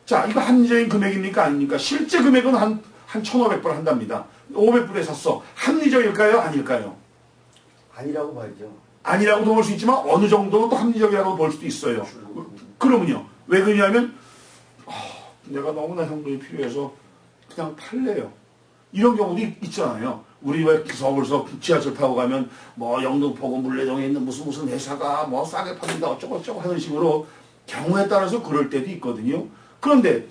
[SPEAKER 1] 자 이거 합리적인 금액입니까 아닙니까? 실제 금액은 한 1,500불 한답니다. 500불에 샀어. 합리적일까요? 아닐까요?
[SPEAKER 2] 아니라고 봐야죠.
[SPEAKER 1] 아니라고도 볼 수 있지만 어느 정도는 또 합리적이라고 볼 수도 있어요. 그러면요. 왜 그러냐면 내가 너무나 현금이 필요해서 그냥 팔래요. 이런 경우도 있잖아요. 우리 왜 서울서 지하철 타고 가면 뭐 영등포구 물레동에 있는 무슨 회사가 뭐 싸게 판다 어쩌고 하는 식으로 경우에 따라서 그럴 때도 있거든요. 그런데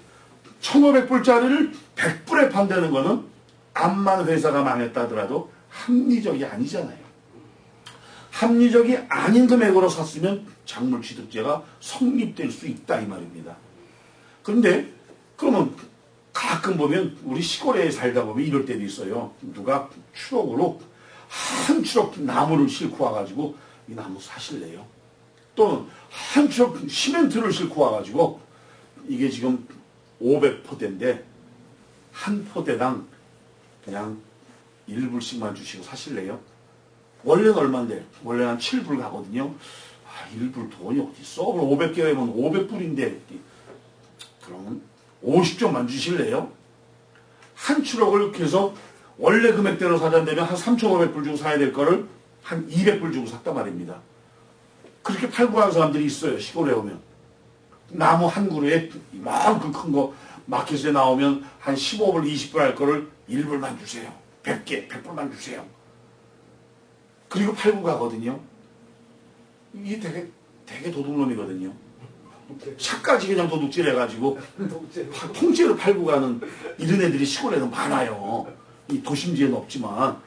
[SPEAKER 1] 1,500불짜리를 100불에 판다는 거는 암만 회사가 망했다 하더라도 합리적이 아니잖아요. 합리적이 아닌 금액으로 샀으면 작물취득죄가 성립될 수 있다 이 말입니다. 그런데 그러면 가끔 보면 우리 시골에 살다 보면 이럴 때도 있어요. 누가 추럭으로 한 추럭 나무를 싣고 와가지고 이 나무 사실래요? 또는 한 추럭 시멘트를 싣고 와가지고 이게 지금 500포대인데 한 포대당 그냥 1불씩만 주시고 사실래요? 원래는 얼마인데? 원래는 한 7불 가거든요. 1불 돈이 어딨어? 500개면 500불인데 그러면 50점만 주실래요? 한 추럭을 계속 원래 금액대로 사잔다면 한 3,500불 주고 사야 될 거를 한 200불 주고 샀단 말입니다. 그렇게 팔고 가는 사람들이 있어요. 시골에 오면. 나무 한 그루에 이만큼 큰 거 마켓에 나오면 한 15불, 20불 할 거를 1불만 주세요. 100개, 100불만 주세요. 그리고 팔고 가거든요. 이게 되게 도둑놈이거든요. 차까지 그냥 도둑질 해가지고 통째로 팔고 가는 이런 애들이 시골에는 많아요. 이 도심지에는 없지만.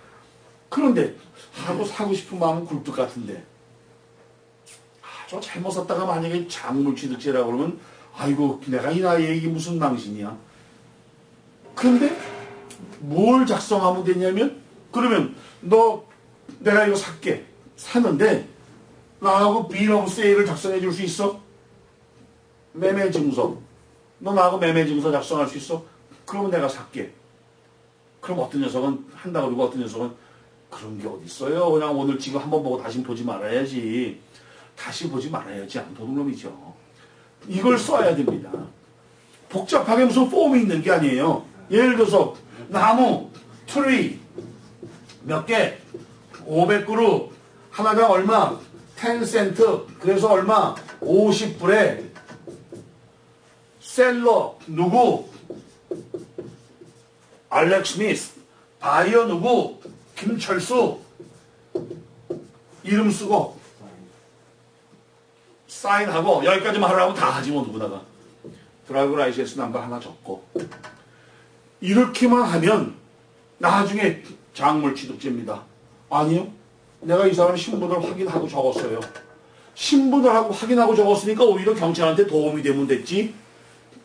[SPEAKER 1] 그런데 사고 싶은 마음은 굴뚝 같은데 저 잘못 샀다가 만약에 작물취득죄라고 그러면 아이고 내가 이 나이에 이게 무슨 망신이야. 그런데 뭘 작성하면 되냐면 그러면 내가 이거 샀는데 나하고 비ll 오브 세일을 작성해 줄 수 있어? 매매증서. 너 나하고 매매증서 작성할 수 있어? 그러면 내가 살게. 그럼 어떤 녀석은 한다고 그러고 어떤 녀석은 그런 게 어딨어요. 그냥 오늘 지금 한번 보고 다시 보지 말아야지. 다시 보지 말아야지. 안 도둑놈이죠. 이걸 써야 됩니다. 복잡하게 무슨 폼이 있는 게 아니에요. 예를 들어서 나무, 트리 몇 개, 500그루, 하나당 얼마, 10센트, 그래서 얼마, 50불에 셀러 누구, 알렉 스미스, 바이어 누구, 김철수, 이름 쓰고 사인하고 여기까지만 하라고 다 하지 뭐 누구다가 드라이브 라이센스 넘버 하나 적고 이렇게만 하면 나중에 작물취득죄입니다. 아니요. 내가 이 사람 신분을 확인하고 적었어요. 신분을 확인하고 적었으니까 오히려 경찰한테 도움이 되면 됐지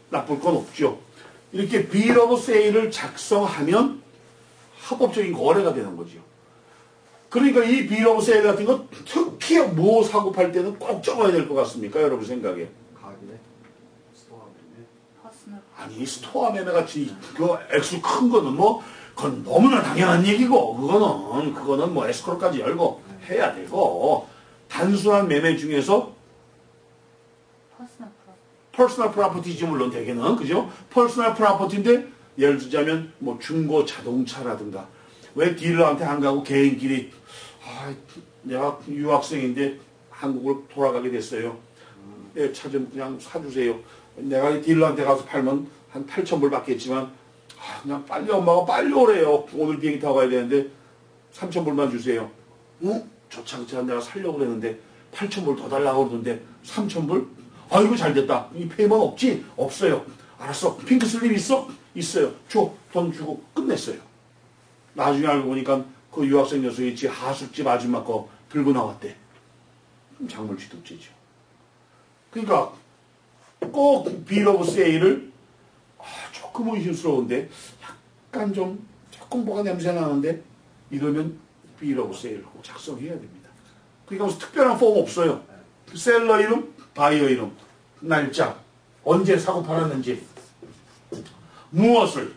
[SPEAKER 1] 나쁠 건 없죠. 이렇게 비ll 오브 세일을 작성하면 합법적인 거래가 되는 거죠. 그러니까 이 비ll 오브 세일 같은 거 특히 뭐 사고 팔 때는 꼭 적어야 될 것 같습니까? 여러분 생각에.
[SPEAKER 2] 가게네. 스토어 매매.
[SPEAKER 4] 퍼스널.
[SPEAKER 1] 아니 스토어 매매 같이 그 액수 큰 거는 뭐 그건 너무나 당연한 얘기고 그거는 뭐 에스크로까지 열고 해야 되고 단순한 매매 중에서 퍼스널 프로퍼티지 물론 대개는 그죠? 퍼스널 프로퍼티인데 예를 들자면 뭐 중고 자동차라든가 왜 딜러한테 안 가고 개인끼리 내가 유학생인데 한국을 돌아가게 됐어요. 내 차 좀 그냥 사주세요. 내가 딜러한테 가서 팔면 한 8,000불 받겠지만 그냥 빨리 엄마가 빨리 오래요. 오늘 비행기 타고 가야 되는데 3,000불만 주세요. 어? 저 차 내가 살려고 그랬는데 8,000불 더 달라고 그러는데 3,000불? 아이고 잘됐다. 이 페이먼 없지? 없어요. 알았어. 핑크 슬립 있어? 있어요. 줘. 돈 주고 끝냈어요. 나중에 알고 보니까 그 유학생 녀석이 지 하숙집 아줌마 거 들고 나왔대. 작물취득죄죠. 그러니까 꼭 bill of sale을 조금 의심스러운데 약간 좀 조금 뭐가 냄새 나는데 이러면 bill of sale을 꼭 작성해야 됩니다. 그러니까 무슨 특별한 폼 없어요. 셀러 이름, 바이어 이름, 날짜, 언제 사고 팔았는지, 무엇을,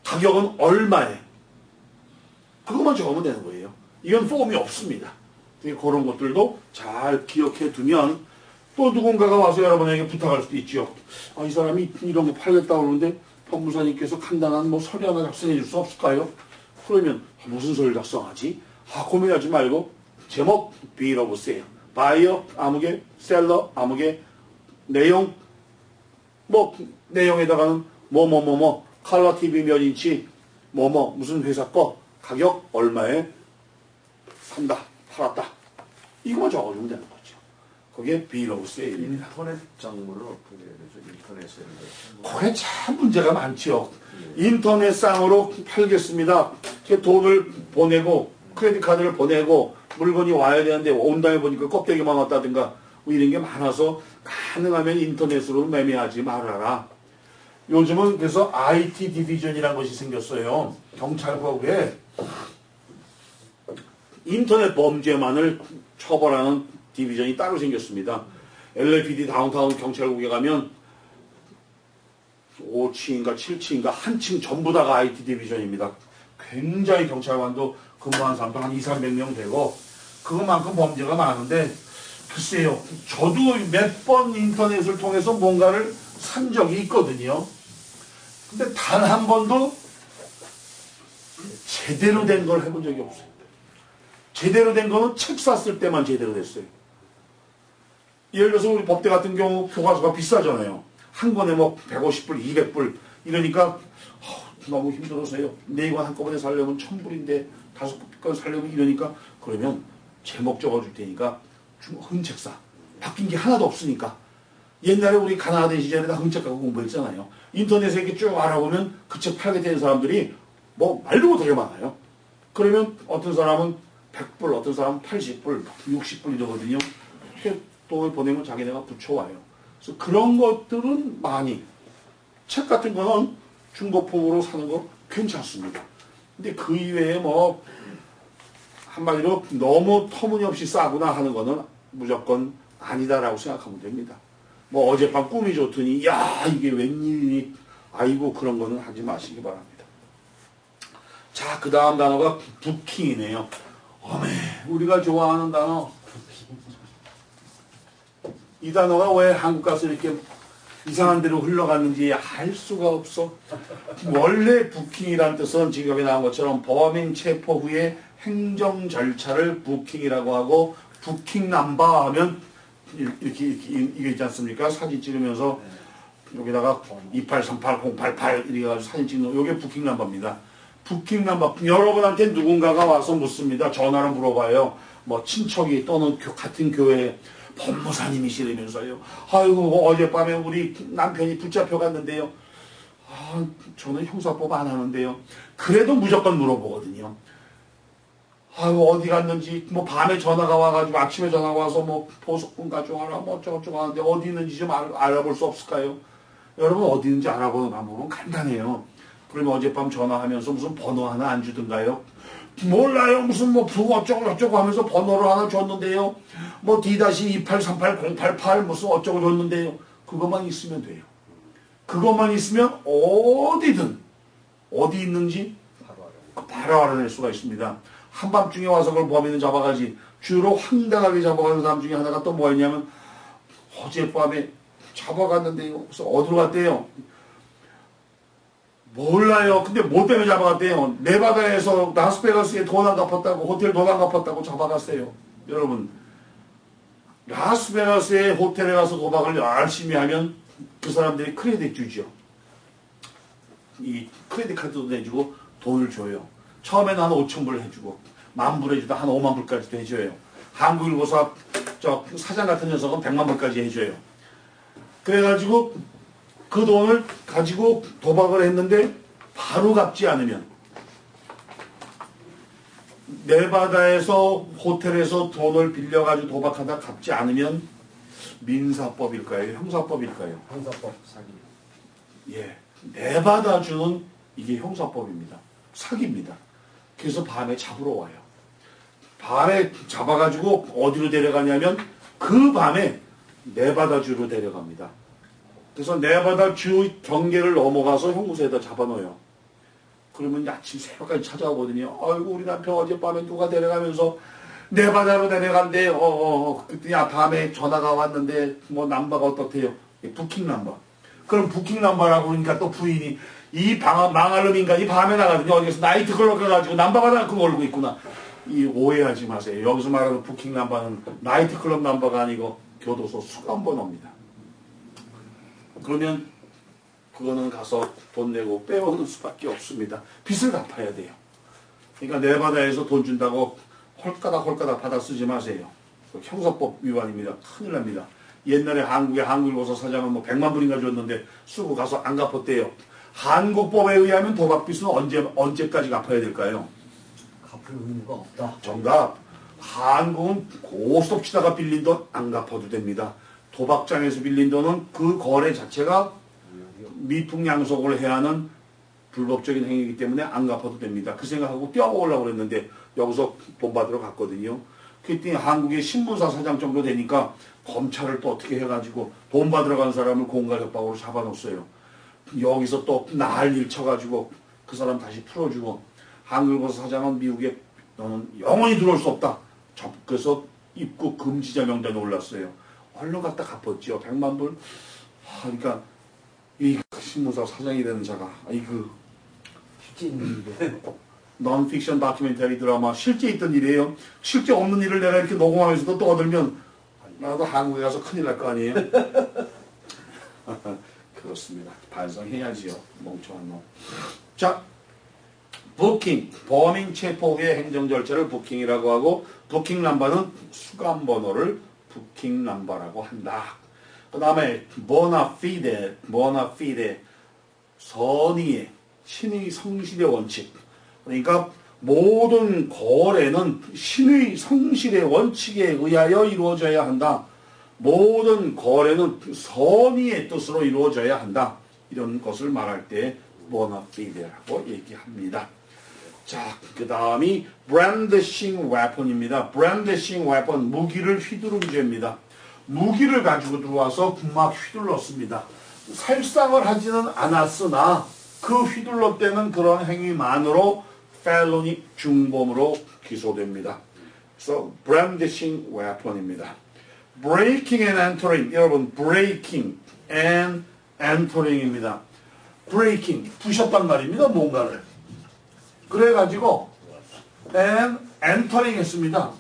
[SPEAKER 1] 가격은 얼마에, 그것만 적으면 되는 거예요. 이건 폼이 없습니다. 그런 것들도 잘 기억해 두면 또 누군가가 와서 여러분에게 부탁할 수도 있죠. 이 사람이 이런 거 팔겠다고 그러는데 법무사님께서 간단한 뭐 서류 하나 작성해 줄 수 없을까요? 그러면 무슨 서류 작성하지? 고민하지 말고 제목 bill of sale, 바이어 아무개, 셀러 아무개, 내용 뭐 내용에다가는 뭐뭐뭐뭐 컬러 TV 몇 인치 뭐뭐 무슨 회사 거 가격 얼마에 산다 팔았다 이거만 적어주면 되는 거죠. 그게 bill of sale입니다.
[SPEAKER 3] 인터넷 작물은 어떻게 해야 되죠? 인터넷에.
[SPEAKER 1] 그게 참 문제가 많죠. 인터넷상으로 팔겠습니다. 돈을 보내고 크레딧 카드를 보내고 물건이 와야 되는데 온 다음에 보니까 껍데기만 왔다든가 뭐 이런 게 많아서 가능하면 인터넷으로 매매하지 말아라. 요즘은 그래서 IT 디비전이라는 것이 생겼어요. 경찰국에 인터넷 범죄만을 처벌하는 디비전이 따로 생겼습니다. LAPD 다운타운 경찰국에 가면 5층인가 7층인가 한 층 전부 다가 IT 디비전입니다. 굉장히 경찰관도 근무한 사람도 한 200~300명 되고 그것만큼 범죄가 많은데 글쎄요. 저도 몇 번 인터넷을 통해서 뭔가를 산 적이 있거든요. 근데 단 한 번도 제대로 된 걸 해본 적이 없어요. 제대로 된 거는 책 샀을 때만 제대로 됐어요. 예를 들어서 우리 법대 같은 경우 교과서가 비싸잖아요. 한 권에 뭐 150불, 200불 이러니까 너무 힘들어서요. 4권 한꺼번에 사려면 1000불인데 5권 사려면 이러니까 그러면 제목 적어줄 테니까 흥책 사. 바뀐 게 하나도 없으니까. 옛날에 우리 가나다 시절에 다 흥책 갖고 공부했잖아요. 인터넷에 이렇게 쭉 알아보면 그 책 팔게 되는 사람들이 뭐 말도 못하게 많아요. 그러면 어떤 사람은 100불, 어떤 사람은 80불, 60불 이러거든요. 이렇게 돈을 보내면 자기네가 붙여와요. 그래서 그런 것들은 많이 책 같은 거는 중고품으로 사는 거 괜찮습니다. 근데 그 이외에 뭐 한마디로 너무 터무니없이 싸구나 하는 거는 무조건 아니다라고 생각하면 됩니다. 뭐 어젯밤 꿈이 좋더니 야 이게 웬일이니 아이고 그런 거는 하지 마시기 바랍니다. 자, 그 다음 단어가 부킹이네요. 어메 우리가 좋아하는 단어. 이 단어가 왜 한국 가서 이렇게 이상한 데로 흘러갔는지 알 수가 없어. 원래 부킹이라는 뜻은 지금 여기 나온 것처럼 범행 체포 후에 행정 절차를 부킹이라고 하고 부킹 넘버 하면 이게 있지 않습니까? 사진 찍으면서 여기다가 2838088 이렇게 해가지고 사진 찍는 이게 부킹 넘버입니다. 부킹 넘버 여러분한테 누군가가 와서 묻습니다. 전화로 물어봐요. 뭐 친척이 또는 같은 교회 법무사님이시라면서요. 아이고 어젯밤에 우리 남편이 붙잡혀 갔는데요. 저는 형사법 안 하는데요. 그래도 무조건 물어보거든요. 아이고 어디 갔는지 뭐 밤에 전화가 와가지고 아침에 전화가 와서 뭐 보석금 가져와라 뭐 어쩌고저쩌고 하는데 어디 있는지 좀 알아볼 수 없을까요? 여러분 어디 있는지 알아보는 방법은 간단해요. 그러면 어젯밤 전화하면서 무슨 번호 하나 안 주던가요? 몰라요. 무슨 뭐 어쩌고 저쩌고 하면서 번호를 하나 줬는데요. 뭐 D-2838088 무슨 어쩌고 줬는데요. 그것만 있으면 돼요. 그것만 있으면 어디든 어디 있는지 바로 알아낼 수가 있습니다. 한밤중에 와서 그걸 범인을 잡아가지 주로 황당하게 잡아가는 사람 중에 하나가 또 뭐였냐면 어젯밤에 잡아갔는데요. 그래서 어디로 갔대요? 몰라요. 근데 뭐 때문에 잡아갔대요? 네바다에서 라스베가스에 돈 안 갚았다고 호텔 돈 안 갚았다고 잡아갔어요. 여러분 라스베가스의 호텔에 가서 도박을 열심히 하면 그 사람들이 크레딧 주죠. 이 크레딧 카드도 내주고 돈을 줘요. 처음에는 한 5,000불 해주고 10,000불 해주다 한 50,000불까지도 해줘요. 한국일보사 저 사장 같은 녀석은 100,000불까지 해줘요. 그래가지고 그 돈을 가지고 도박을 했는데 바로 갚지 않으면 네바다에서 호텔에서 돈을 빌려가지고 도박하다 갚지 않으면 민사법일까요? 형사법일까요?
[SPEAKER 2] 형사법.
[SPEAKER 1] 예. 네바다주는 이게 형사법입니다. 사기입니다. 그래서 밤에 잡으러 와요. 밤에 잡아가지고 어디로 데려가냐면 그 밤에 네바다주로 데려갑니다. 그래서 네바다주 경계를 넘어가서 형무소에다 잡아넣어요. 그러면 아침 새벽까지 찾아오거든요. 아이고 우리 남편 어젯밤에 누가 데려가면서 네바다로 데려간대. 그랬더니 밤에 전화가 왔는데 뭐 남바가 어떻대요? 부킹 남바. 그럼 부킹 남바라고 그러니까 또 부인이 이 망할 놈인가 이 밤에 나가더니 어디서 나이트클럽 가가지고 남바가 그거 걸고 있구나. 이 오해하지 마세요. 여기서 말하는 부킹 남바는 나이트클럽 남바가 아니고 교도소 수감번호입니다. 그러면 그거는 가서 돈 내고 빼오는 수밖에 없습니다. 빚을 갚아야 돼요. 그러니까 네바다에서 돈 준다고 홀까닥 받아 쓰지 마세요. 형사법 위반입니다. 큰일 납니다. 옛날에 한국의 한국일보사 사장은 뭐 100만 불인가 줬는데 쓰고 가서 안 갚았대요. 한국법에 의하면 도박빚은 언제까지 갚아야 될까요?
[SPEAKER 2] 갚을 의무가 없다.
[SPEAKER 1] 정답. 한국은 고스톱 치다가 빌린 돈 안 갚아도 됩니다. 도박장에서 빌린 돈은 그 거래 자체가 미풍양속을 해야 하는 불법적인 행위이기 때문에 안 갚아도 됩니다. 그 생각하고 뛰어먹으려고 그랬는데 여기서 돈 받으러 갔거든요. 그랬더니 한국의 신문사 사장 정도 되니까 검찰을 또 어떻게 해가지고 돈 받으러 간 사람을 공갈협박으로 잡아놓았어요. 여기서 또 난리를 쳐가지고 그 사람 다시 풀어주고 한국일보사 사장은 미국에 너는 영원히 들어올 수 없다. 그래서 입국 금지자 명단에 올랐어요. 얼른 갖다 갚았죠. 100만 불. 그러니까 이 신문사 사장이 되는 자가
[SPEAKER 2] 쉽지 있는 일이에요.
[SPEAKER 1] 논픽션 다큐멘터리 드라마 실제 있던 일이에요. 실제 없는 일을 내가 이렇게 녹음하면서도 떠들면 나도 한국에 가서 큰일 날 거 아니에요. 그렇습니다. 반성해야지요. 멍청한 놈. 자, 부킹. 범인 체포 후의 행정 절차를 부킹이라고 하고 부킹 넘버는 수감 번호를 부킹 넘버라고 한다. 그 다음에 보나피데 선의의 신의 성실의 원칙. 그러니까 모든 거래는 신의 성실의 원칙에 의하여 이루어져야 한다. 모든 거래는 선의의 뜻으로 이루어져야 한다. 이런 것을 말할 때 보나피데라고 얘기합니다. 자, 그 다음이 brandishing weapon입니다. brandishing weapon, 무기를 휘두른 죄입니다. 무기를 가지고 들어와서 막 휘둘렀습니다. 살상을 하지는 않았으나 그 휘둘렀다는 그런 행위만으로 felony 중범으로 기소됩니다. 그래서 brandishing weapon입니다. breaking and entering, 여러분 breaking and entering입니다. breaking, 부셨단 말입니다. 뭔가를. 그래가지고 and entering 했습니다.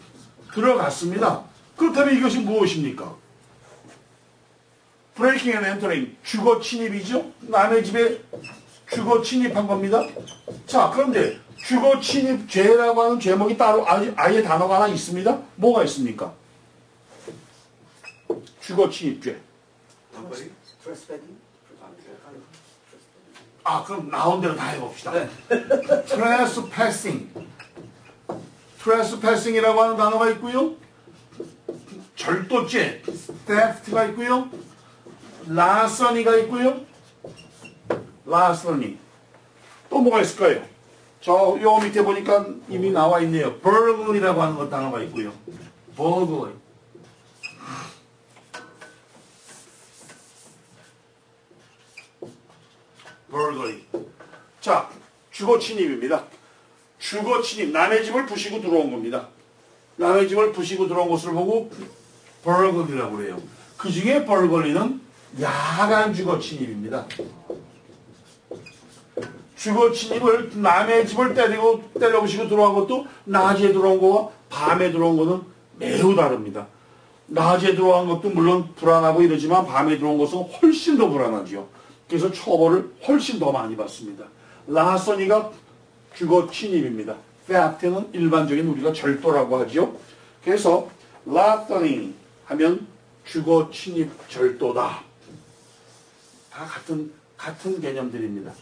[SPEAKER 1] 들어갔습니다. 그렇다면 이것이 무엇입니까? breaking and entering, 주거 침입이죠. 남의 집에 주거 침입한 겁니다. 자, 그런데 주거 침입 죄라고 하는 제목이 따로 아예 단어가 하나 있습니다. 뭐가 있습니까? 주거 침입 죄. 그럼 나온 대로 다 해봅시다. trespassing. trespassing이라고 하는 단어가 있고요. 절도죄, theft가 있고요. larceny 있고요. larceny. 또 뭐가 있을까요? 요 밑에 보니까 이미 나와 있네요. burglary라고 하는 것 단어가 있고요. burglary. burglary. 자, 주거 침입입니다. 주거 침입, 남의 집을 부시고 들어온 겁니다. 남의 집을 부시고 들어온 것을 보고 burglary라고 그래요. 그 중에 burglary는 야간 주거 침입입니다. 주거 침입을 남의 집을 때려부시고 들어온 것도 낮에 들어온 거와 밤에 들어온 거는 매우 다릅니다. 낮에 들어온 것도 물론 불안하고 이러지만 밤에 들어온 것은 훨씬 더 불안하죠. 그래서 처벌을 훨씬 더 많이 받습니다. 라서니가 주거 침입입니다. theft는 일반적인 우리가 절도라고 하죠. 그래서 larceny 하면 주거 침입 절도다. 다 같은 개념들입니다.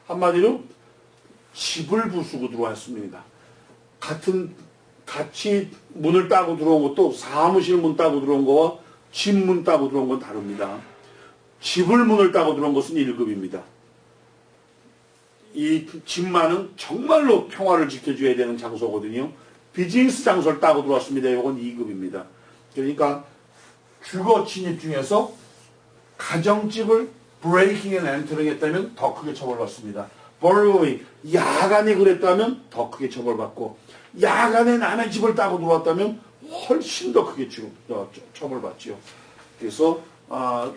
[SPEAKER 1] 한마디로 집을 부수고 들어왔습니다. 같이 문을 따고 들어온 것도 사무실 문 따고 들어온 거와 집 문 따고 들어온 건 다릅니다. 집을 문을 따고 들어온 것은 1급입니다. 이 집만은 정말로 평화를 지켜줘야 되는 장소거든요. 비즈니스 장소를 따고 들어왔습니다. 이건 2급입니다. 그러니까 주거 침입 중에서 가정집을 breaking and entering 했다면 더 크게 처벌받습니다. burglary, 야간에 그랬다면 더 크게 처벌받고 야간에 남의 집을 따고 들어왔다면 훨씬 더 크게 처벌받죠. 그래서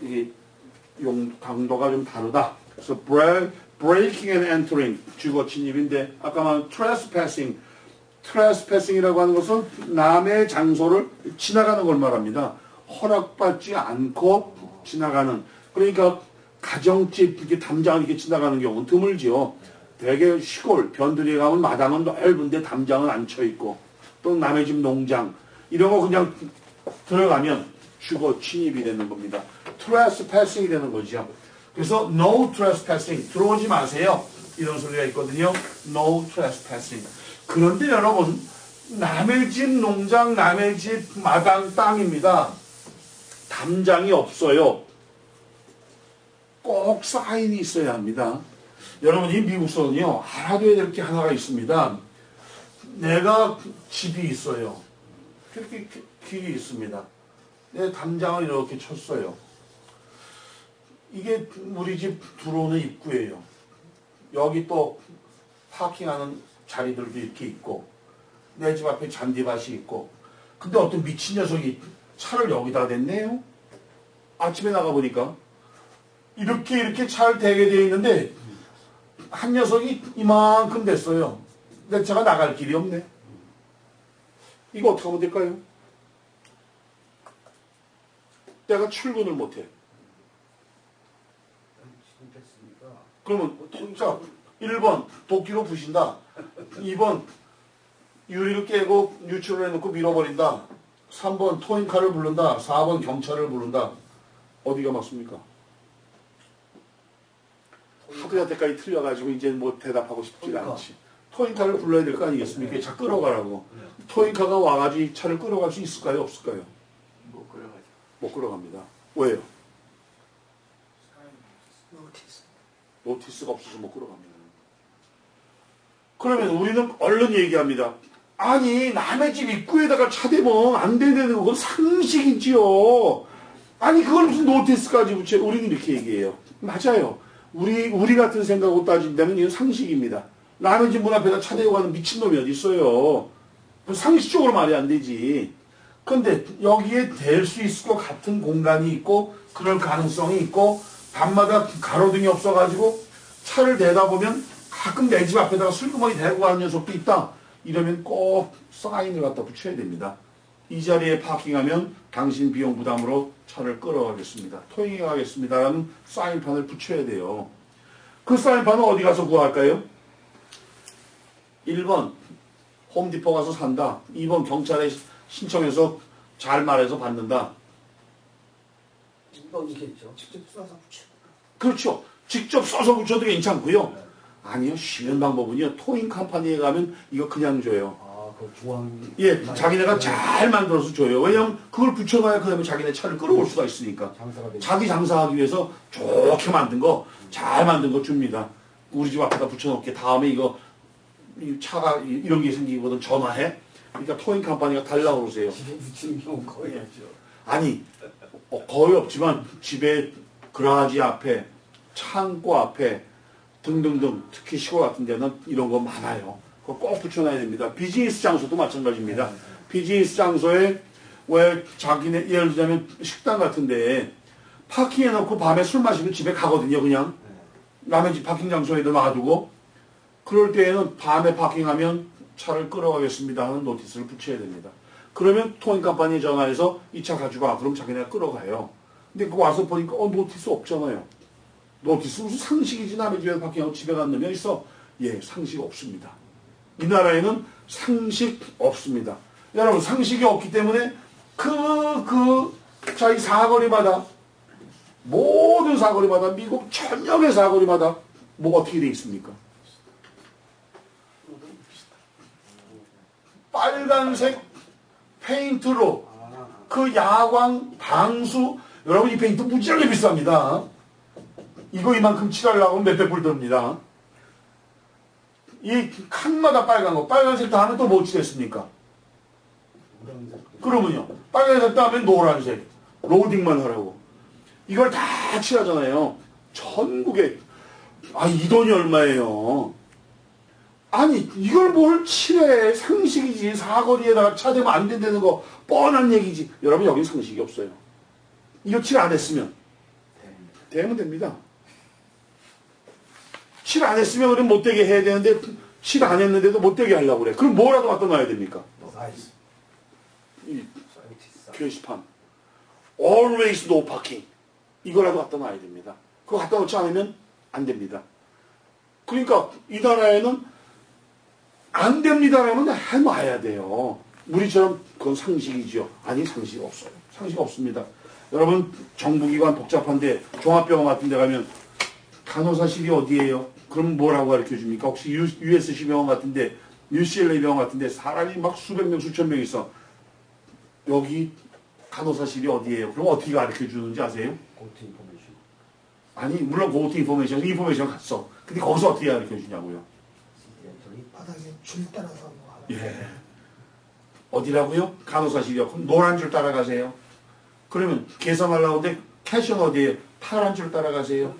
[SPEAKER 1] 이게 강도가 좀 다르다. 그래서 breaking and entering 주거 침입인데 아까 말한 trespassing이라고 하는 것은 남의 장소를 지나가는 걸 말합니다. 허락받지 않고 지나가는. 그러니까 가정집 이렇게 담장을 이렇게 지나가는 경우는 드물지요. 대개 시골 변두리에 가면 마당은 넓은데 담장은 안 쳐 있고 또 남의 집 농장 이런 거 그냥 들어가면 주거 침입이 되는 겁니다. trespassing이 되는 거죠. 그래서 no trespassing 들어오지 마세요. 이런 소리가 있거든요. no trespassing. 그런데 여러분 남의 집 농장, 남의 집 마당 땅입니다. 담장이 없어요. 꼭 사인이 있어야 합니다. 여러분 이 미국서는요 알아둬야 될 게 하나가 있습니다. 내가 집이 있어요. 그렇게 길이 있습니다. 내 담장을 이렇게 쳤어요. 이게 우리 집 들어오는 입구예요. 여기 또 파킹하는 자리들도 이렇게 있고 내 집 앞에 잔디밭이 있고 근데 어떤 미친 녀석이 차를 여기다 댔네요. 아침에 나가보니까 이렇게 차를 대게 되어 있는데 한 녀석이 이만큼 됐어요. 내 차가 나갈 길이 없네. 이거 어떻게 하면 될까요? 내가 출근을 못해. 그러면 자 1번 도끼로 부신다. 2번 유리를 깨고 유출을 해놓고 밀어버린다. 3번 토잉카를 부른다. 4번 경찰을 부른다. 어디가 맞습니까? 하도 여태까지 틀려가지고 이제 뭐 대답하고 싶지가 않지. 토잉카를 불러야 될 거 아니겠습니까? 차 끌어가라고. 토잉카가 와가지고 이 차를 끌어갈 수 있을까요? 없을까요?
[SPEAKER 5] 못 끌어가죠.
[SPEAKER 1] 못 끌어갑니다. 왜요? 노티스가 없어서 못 끌어갑니다. 그러면 우리는 얼른 얘기합니다. 아니 남의 집 입구에다가 차 대면 안 되는 건 상식이지요. 아니 그걸 무슨 노티스까지 붙여. 우리는 이렇게 얘기해요. 맞아요. 우리 같은 생각으로 따진다면 이건 상식입니다. 남의 집 문 앞에다 차 대고 가는 미친놈이 어디 있어요. 상식적으로 말이 안 되지. 근데 여기에 댈 수 있을 것 같은 공간이 있고 그럴 가능성이 있고 밤마다 가로등이 없어가지고 차를 대다 보면 가끔 내 집 앞에다가 슬그머니 대고 가는 녀석도 있다. 이러면 꼭 사인을 갖다 붙여야 됩니다. 이 자리에 파킹하면 당신 비용 부담으로 차를 끌어가겠습니다. 토잉해 가겠습니다라는 사인판을 붙여야 돼요. 그 사인판은 어디 가서 구할까요? 1번 홈디포 가서 산다. 2번 경찰에 신청해서 잘 말해서 받는다.
[SPEAKER 2] 이거겠죠. 직접 써서 붙여.
[SPEAKER 1] 그렇죠. 직접 써서 붙여도 괜찮고요. 아니요. 쉬운 방법은요. 토잉 컴퍼니에 가면 이거 그냥 줘요.
[SPEAKER 2] 그 중앙.
[SPEAKER 1] 예, 자기네가 잘 만들어서 줘요. 왜냐면 그걸 붙여놔야 그 다음에 자기네 차를 끌어올 수가 있으니까. 자기 장사하기 위해서 좋게 만든 거, 잘 만든 거 줍니다. 우리 집 앞에다 붙여놓게 다음에 이거 이 차가 이런 게 생기거든 전화해. 그러니까 토잉 컴퍼니가 달라고 그러세요.
[SPEAKER 2] 집에 붙이는 경우 거의 없죠.
[SPEAKER 1] 아니 거의 없지만 집에 그라지 앞에 창고 앞에 등등등 특히 시골 같은 데는 이런 거 많아요. 그거 꼭 붙여놔야 됩니다. 비즈니스 장소도 마찬가지입니다. 비즈니스 장소에 왜 자기네 예를 들자면 식당 같은데 파킹해놓고 밤에 술 마시고 집에 가거든요. 그냥 남의 집 파킹 장소에도 놔두고 그럴 때에는 밤에 파킹하면 차를 끌어가겠습니다 하는 노티스를 붙여야 됩니다. 그러면 토잉 컴퍼니에 전화해서 이 차 가지고 와. 그럼 자기네가 끌어가요. 근데 그거 와서 보니까 노티스 없잖아요. 노티스 무슨 상식이지. 남의 집에서 파킹하고 집에 간 놈이 있어. 예, 상식 없습니다. 이 나라에는 상식 없습니다. 여러분 상식이 없기 때문에 이 사거리마다 모든 사거리마다 미국 전역의 사거리마다 뭐 어떻게 돼 있습니까? 빨간색 페인트로
[SPEAKER 2] 아,
[SPEAKER 1] 그 야광, 방수, 여러분 이 페인트 무지하게 비쌉니다. 이거 이만큼 칠하려고 하면 몇백 불 듭니다. 이 칸마다 빨간 거, 빨간색 다 하면 또 뭐 칠했습니까?
[SPEAKER 2] 노란색.
[SPEAKER 1] 그러면요, 빨간색 다음에 노란색, 로딩만 하라고. 이걸 다 칠하잖아요. 전국에, 이 돈이 얼마예요? 아니, 이걸 뭘 칠해? 상식이지. 사거리에다가 차 대면 안 된다는 거 뻔한 얘기지. 여러분, 여기 상식이 없어요. 이거 칠 안 했으면 되면 됩니다. 칠 안 했으면 우리는 못되게 해야 되는데 칠 안 했는데도 못되게 하려고 그래. 그럼 뭐라도 갖다 놔야 됩니까?
[SPEAKER 2] 사이즈.
[SPEAKER 1] 이
[SPEAKER 2] 사이즈.
[SPEAKER 1] 표시판. Always no parking. 이거라도 갖다 놔야 됩니다. 그거 갖다 놓지 않으면 안 됩니다. 그러니까 이 나라에는 안 됩니다라면 해놔야 돼요. 우리처럼 그건 상식이죠. 아니 상식 없어요. 상식 없습니다. 여러분 정부기관 복잡한데 종합병원 같은 데 가면 간호사실이 어디예요? 그럼 뭐라고 가르쳐 줍니까? 혹시 USC 병원 같은데 UCLA 병원 같은데 사람이 막 수백 명 수천 명 있어. 여기 간호사실이 어디예요? 그럼 어떻게 가르쳐 주는지 아세요?
[SPEAKER 2] 고트 인포메이션.
[SPEAKER 1] 아니 물론 고트 인포메이션 갔어. 근데 거기서 어떻게 가르쳐 주냐고요?
[SPEAKER 2] 저기 바닥에 줄 따라서 뭐 하나.
[SPEAKER 1] 예. 어디라고요? 간호사실이요. 그럼 노란 줄 따라가세요. 그러면 계산하려고 하는데 캐셔는 어디에요? 파란 줄 따라가세요.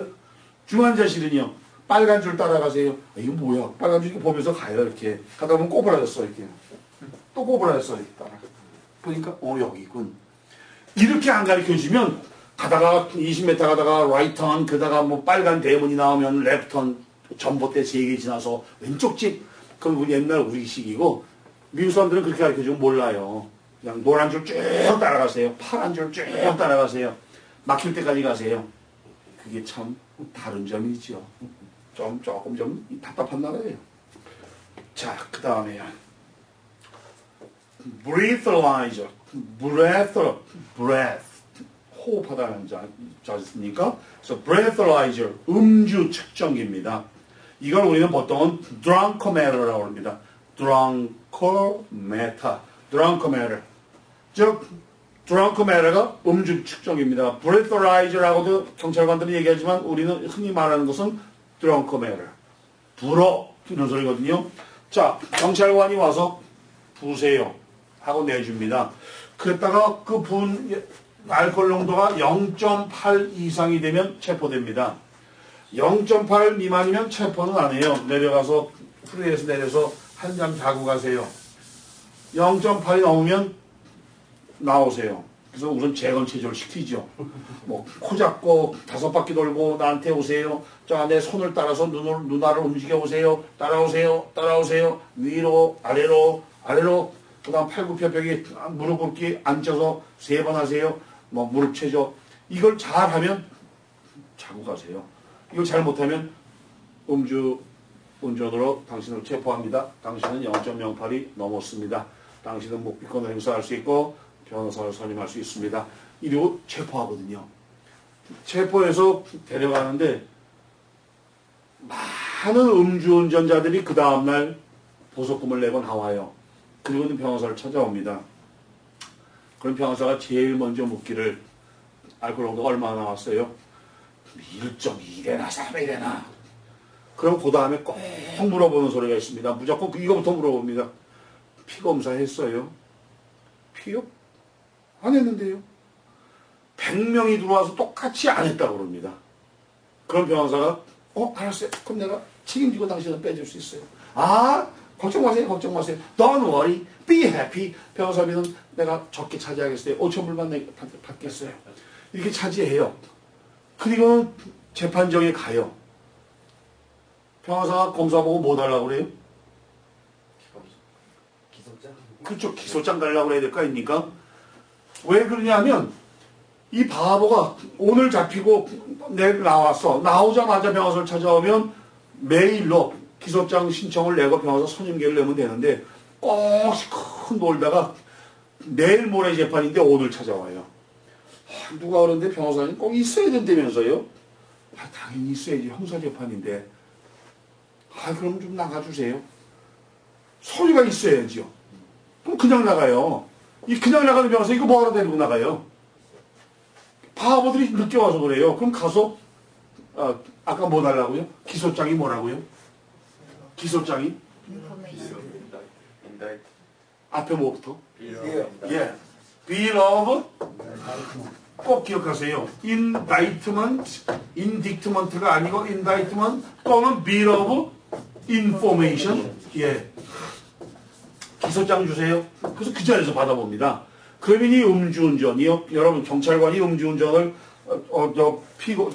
[SPEAKER 1] 중환자실은요. 빨간 줄 따라가세요. 이거 뭐야? 빨간 줄 보면서 가요. 이렇게. 가다 보면 꼬부라졌어. 이렇게. 또 꼬부라졌어. 이렇게 따라가. 보니까 여기군. 이렇게 안 가르쳐주면 가다가 20m 가다가 라이턴 그다가 뭐 빨간 대문이 나오면 랩턴 전봇대 3개 지나서 왼쪽 집 그건 옛날 우리식이고 미국 사람들은 그렇게 가르쳐주면 몰라요. 그냥 노란 줄 쭉 따라가세요. 파란 줄 쭉 따라가세요. 막힐 때까지 가세요. 그게 참 다른 점이죠. 조금 좀 답답한 나라예요. 자, 그 다음에요. breathalyzer, breath, 호흡하다는 자였습니까? 그래서 breathalyzer, 음주 측정기입니다. 이걸 우리는 보통은 drunkometer라고 합니다. drunkometer. 즉, drunkometer가 음주 측정기입니다. breathalyzer라고도 경찰관들이 얘기하지만 우리는 흔히 말하는 것은 drunkometer. 불어 이런 소리거든요. 자, 경찰관이 와서 부세요 하고 내줍니다. 그랬다가 그 알코올 농도가 0.8 이상이 되면 체포됩니다. 0.8 미만이면 체포는 안 해요. 내려가서 프리에서 내려서 한 잠 자고 가세요. 0.8이 넘으면 나오세요. 그래서 우선 재건 체조를 시키죠. 뭐 코 잡고 5바퀴 돌고 나한테 오세요. 자, 내 손을 따라서 누나를 움직여 보세요. 따라오세요. 위로 아래로. 그다음 팔굽혀펴기 무릎 꿇기 앉아서 3번 하세요. 뭐 무릎 체조. 이걸 잘하면 자고 가세요. 이걸 잘못하면 음주 운전으로 당신을 체포합니다. 당신은 0.08이 넘었습니다. 당신은 묵비권을 행사할 수 있고 변호사를 선임할 수 있습니다. 이러고 체포하거든요. 체포해서 데려가는데 많은 음주운전자들이 그 다음날 보석금을 내고 나와요. 그리고는 변호사를 찾아옵니다. 그럼 변호사가 제일 먼저 묻기를 알코올 농도가 얼마나 나왔어요? 1.2래나 3이래나. 그럼 그 다음에 꼭 물어보는 소리가 있습니다. 무조건 이거부터 물어봅니다. 피 검사 했어요? 피요? 안 했는데요. 100명이 들어와서 똑같이 안 했다고 그럽니다. 그럼 변호사가 알았어요. 그럼 내가 책임지고 당신은 빼줄 수 있어요. 걱정 마세요. Don't worry. Be happy. 변호사비는 내가 적게 차지하겠어요. 5,000불만 받겠어요. 이렇게 차지해요. 그리고 재판정에 가요. 변호사가 검사 보고 뭐 달라고 그래요?
[SPEAKER 2] 기소장.
[SPEAKER 1] 그렇죠. 기소장 달라고 그래야 될 거 아닙니까? 왜 그러냐면 이 바보가 오늘 잡히고 내일 나왔어. 나오자마자 변호사를 찾아오면 매일로 기소장 신청을 내고 변호사 선임계를 내면 되는데 꼭 놀다가 내일 모레 재판인데 오늘 찾아와요. 누가 그러는데 변호사님 꼭 있어야 된다면서요? 당연히 있어야지. 형사재판인데. 그럼 좀 나가주세요. 서류가 있어야죠. 그럼 그냥 나가요. 이 그냥 나가는 병원에서 이거 뭐하러 데리고 나가요? 바보들이 늦게 와서 그래요. 그럼 가서 아까 뭐 달라고요? 기소장이 뭐라고요? 기소장이?
[SPEAKER 4] 인포메이션.
[SPEAKER 3] 인다이트.
[SPEAKER 1] 앞에 뭐부터?
[SPEAKER 2] 예.
[SPEAKER 1] 예. Bill of 꼭 기억하세요. Indictment, Indictment가 아니고 Indictment 또는 Bill of Information. 예. 기소장 주세요. 그래서 그 자리에서 받아봅니다. 그러면 이 음주운전이요. 여러분 경찰관이 음주운전을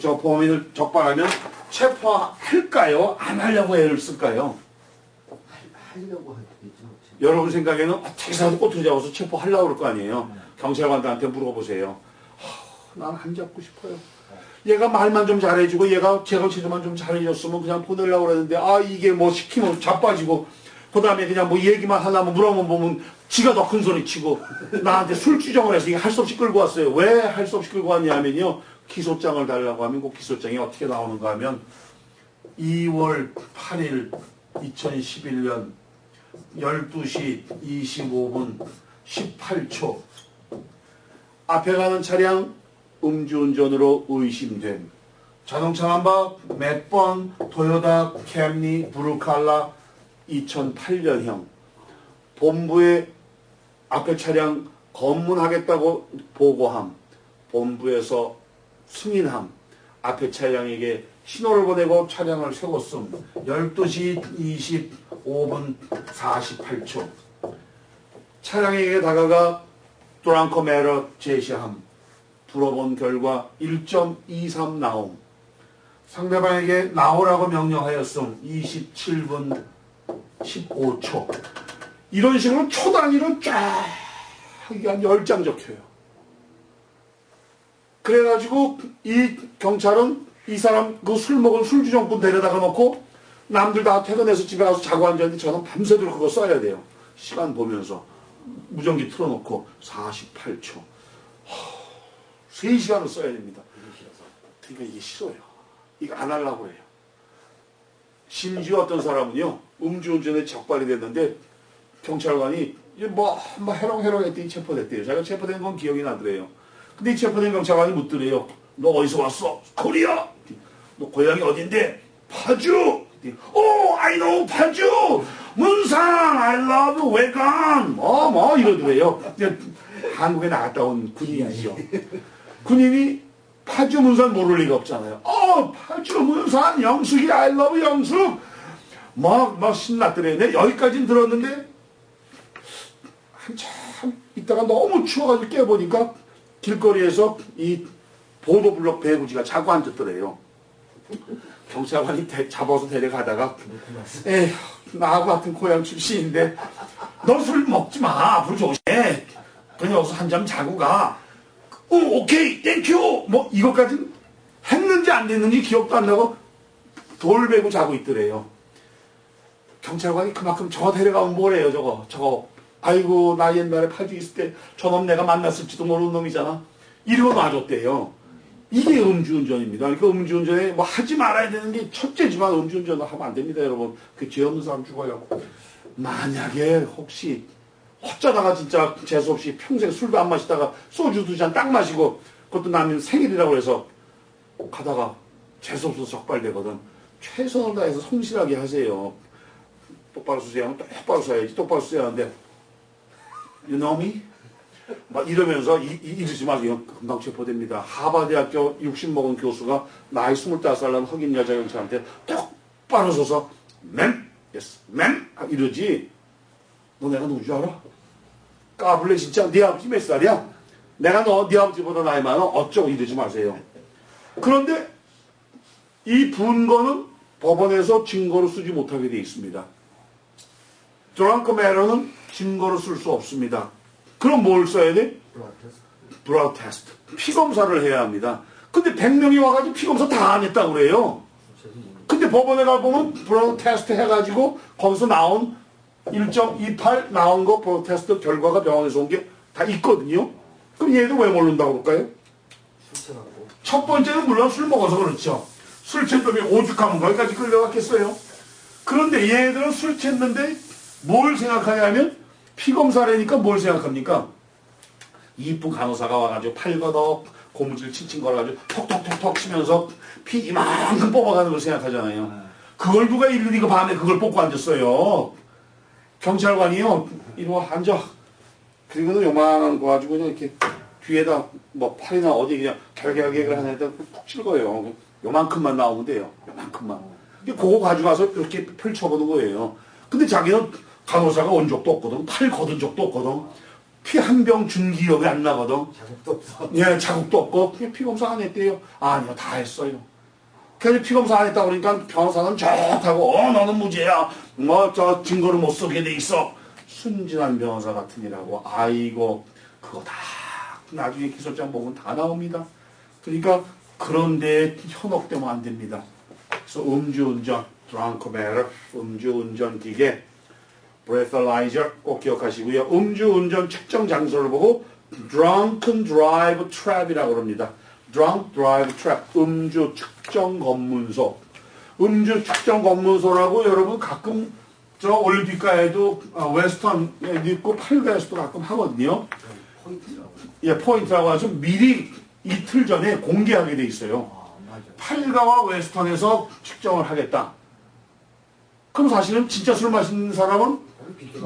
[SPEAKER 1] 저 범인을 적발하면 체포할까요? 안 하려고 애를 쓸까요?
[SPEAKER 2] 하려고 하겠죠.
[SPEAKER 1] 여러분 생각에는 어떻게 해서 꼬투리 잡아서 체포하려고 그럴 거 아니에요. 경찰관들한테 물어보세요. 난 안 잡고 싶어요. 얘가 말만 좀 잘해주고 얘가 제거치료만 좀 잘해줬으면 그냥 보내려고 그랬는데 이게 뭐 시키면 자빠지고 그 다음에 그냥 뭐 얘기만 하려면 물어보면 보면 지가 더 큰 소리 치고 나한테 술주정을 해서 이게 할 수 없이 끌고 왔어요. 왜 할 수 없이 끌고 왔냐면요. 기소장을 달라고 하면 그 기소장이 어떻게 나오는가 하면 2월 8일 2011년 12시 25분 18초 앞에 가는 차량 음주운전으로 의심됨. 자동차 넘버 몇 번 토요타 캠리 브루칼라 2008년형. 본부에 앞에 차량 검문하겠다고 보고함. 본부에서 승인함. 앞에 차량에게 신호를 보내고 차량을 세웠음. 12시 25분 48초. 차량에게 다가가 드랑커메러 제시함. 불어본 결과 1.23 나옴. 상대방에게 나오라고 명령하였음. 27분 15초. 이런 식으로 초 단위로 쫙 이게 한 10장 적혀요. 그래가지고 이 경찰은 이 사람 그 술 먹은 술주정꾼 데려다가 놓고 남들 다 퇴근해서 집에 가서 자고 앉았는데 저는 밤새도록 그거 써야 돼요. 시간 보면서 무전기 틀어놓고 48초 3시간을 써야 됩니다. 그러니까 이게 싫어요. 이거 안 하려고 해요. 심지어 어떤 사람은요 음주운전에 적발이 됐는데 경찰관이 뭐 해롱해롱 했더니 체포됐대요. 자기가 체포된 건 기억이 나더래요. 근데 이 체포된 경찰관이 묻더래요. 너 어디서 왔어? 코리아. 너 고향이 어딘데? 파주. I know 파주. 문산 I love 외관. 뭐 이러더래요. 한국에 나갔다 온 군인이죠. 군인이 파주 문산 모를 리가 없잖아요. 파주 문산 영숙이 I love 영숙. 막 신났더래요. 근데 여기까지는 들었는데 한참 있다가 너무 추워가지고 깨보니까 길거리에서 이 보도블록 배구지가 자고 앉았더래요. 경찰관이 잡아서 데려가다가 에휴 나하고 같은 고향 출신인데 너 술 먹지 마. 앞으로 조심해. 그냥 여기서 한잠 자고 가. 오케이 땡큐 뭐 이것까지는 했는지 안 됐는지 기억도 안 나고 돌배고 자고 있더래요. 경찰관이 그만큼 저 데려가면 뭐래요 저거 아이고 나 옛날에 파주 있을 때 저놈 내가 만났을지도 모르는 놈이잖아. 이러고 놔줬대요. 이게 음주운전입니다. 그러니까 음주운전에 뭐 하지 말아야 되는 게 첫째지만 음주운전을 하면 안 됩니다 여러분. 그 죄 없는 사람 죽어요. 만약에 혹시 어쩌다가 진짜 재수없이 평생 술도 안 마시다가 소주 2잔 딱 마시고 그것도 남인 생일이라고 해서 가다가 재수없어서 적발되거든. 최선을 다해서 성실하게 하세요. 똑바로 쓰세요 하면 똑바로 써야지. 똑바로 써야 하는데 You know me? 막 이러면서 이러지 마세요. 금방 체포됩니다. 하버드대학교 60 먹은 교수가 나이 25살 난 흑인 여자 경찰한테 똑바로 서서 맨, yes, 맨 이러지. 너 내가 누군 줄 알아? 까불래 진짜. 네 아버지 몇 살이야? 내가 네 아버지보다 나이 많아? 어쩌고 이러지 마세요. 그런데 이 분거는 법원에서 증거로 쓰지 못하게 되어 있습니다. 드렁크 매너는 증거로 쓸 수 없습니다. 그럼 뭘 써야 돼? 브라우 테스트. 피검사를 해야 합니다. 근데 100명이 와가지고 피검사 다 안 했다고 그래요. 근데 법원에 가보면 브라우 테스트 해가지고 거기서 나온 1.28 나온 거 브라우 테스트 결과가 병원에서 온 게 다 있거든요. 그럼 얘들 왜 모른다고 그럴까요? 첫 번째는 물론 술 먹어서 그렇죠. 술 챘더니 오죽하면 거기까지 끌려갔겠어요. 그런데 얘들은 술 챘는데 뭘 생각하냐면 피검사라니까 뭘 생각합니까? 이쁜 간호사가 와가지고 팔거덕 고무줄 칭칭 걸어가지고 톡톡톡톡 치면서 피 이만큼 뽑아가는 걸 생각하잖아요. 그걸 누가 일일이 그 밤에 그걸 뽑고 앉았어요. 경찰관이요. 이리 와 앉아. 그리고는 요만한 거 가지고 그냥 이렇게 뒤에다 뭐 팔이나 어디 그냥 결결결 하는 데다 푹 찍어요. 요만큼만 나오면 돼요. 요만큼만. 그거 가져가서 이렇게 펼쳐보는 거예요. 근데 자기는 간호사가 온 적도 없거든. 팔 걷은 적도 없거든. 피 한 병 준 기억이 안 나거든.
[SPEAKER 2] 자국도 없어.
[SPEAKER 1] 예, 자국도 없고 피 검사 안 했대요. 아니요, 다 했어요. 그래서 피 검사 안 했다 그러니까 변호사는 좋다고 너는 무죄야. 뭐 저 증거를 못 쓰게 돼 있어. 순진한 변호사 같으니라고. 아이고 그거 다 나중에 기소장 보면 다 나옵니다. 그러니까 그런데 현혹되면 안 됩니다. 그래서 음주운전, drunkometer, 음주운전 기계, breathalyzer 꼭 기억하시고요. 음주운전 측정 장소를 보고 drunken drive trap이라고 합니다. drunk drive trap, 음주 측정 검문소. 음주 측정 검문소라고 여러분 가끔 저 올림픽가에도 웨스턴에 있고 팔가에서도 가끔 하거든요.
[SPEAKER 2] 포인트라고.
[SPEAKER 1] 예, 포인트라고 해서 미리 이틀 전에 공개하게 돼 있어요.
[SPEAKER 2] 맞아.
[SPEAKER 1] 팔가와 웨스턴에서 측정을 하겠다. 그럼 사실은 진짜 술 마신 사람은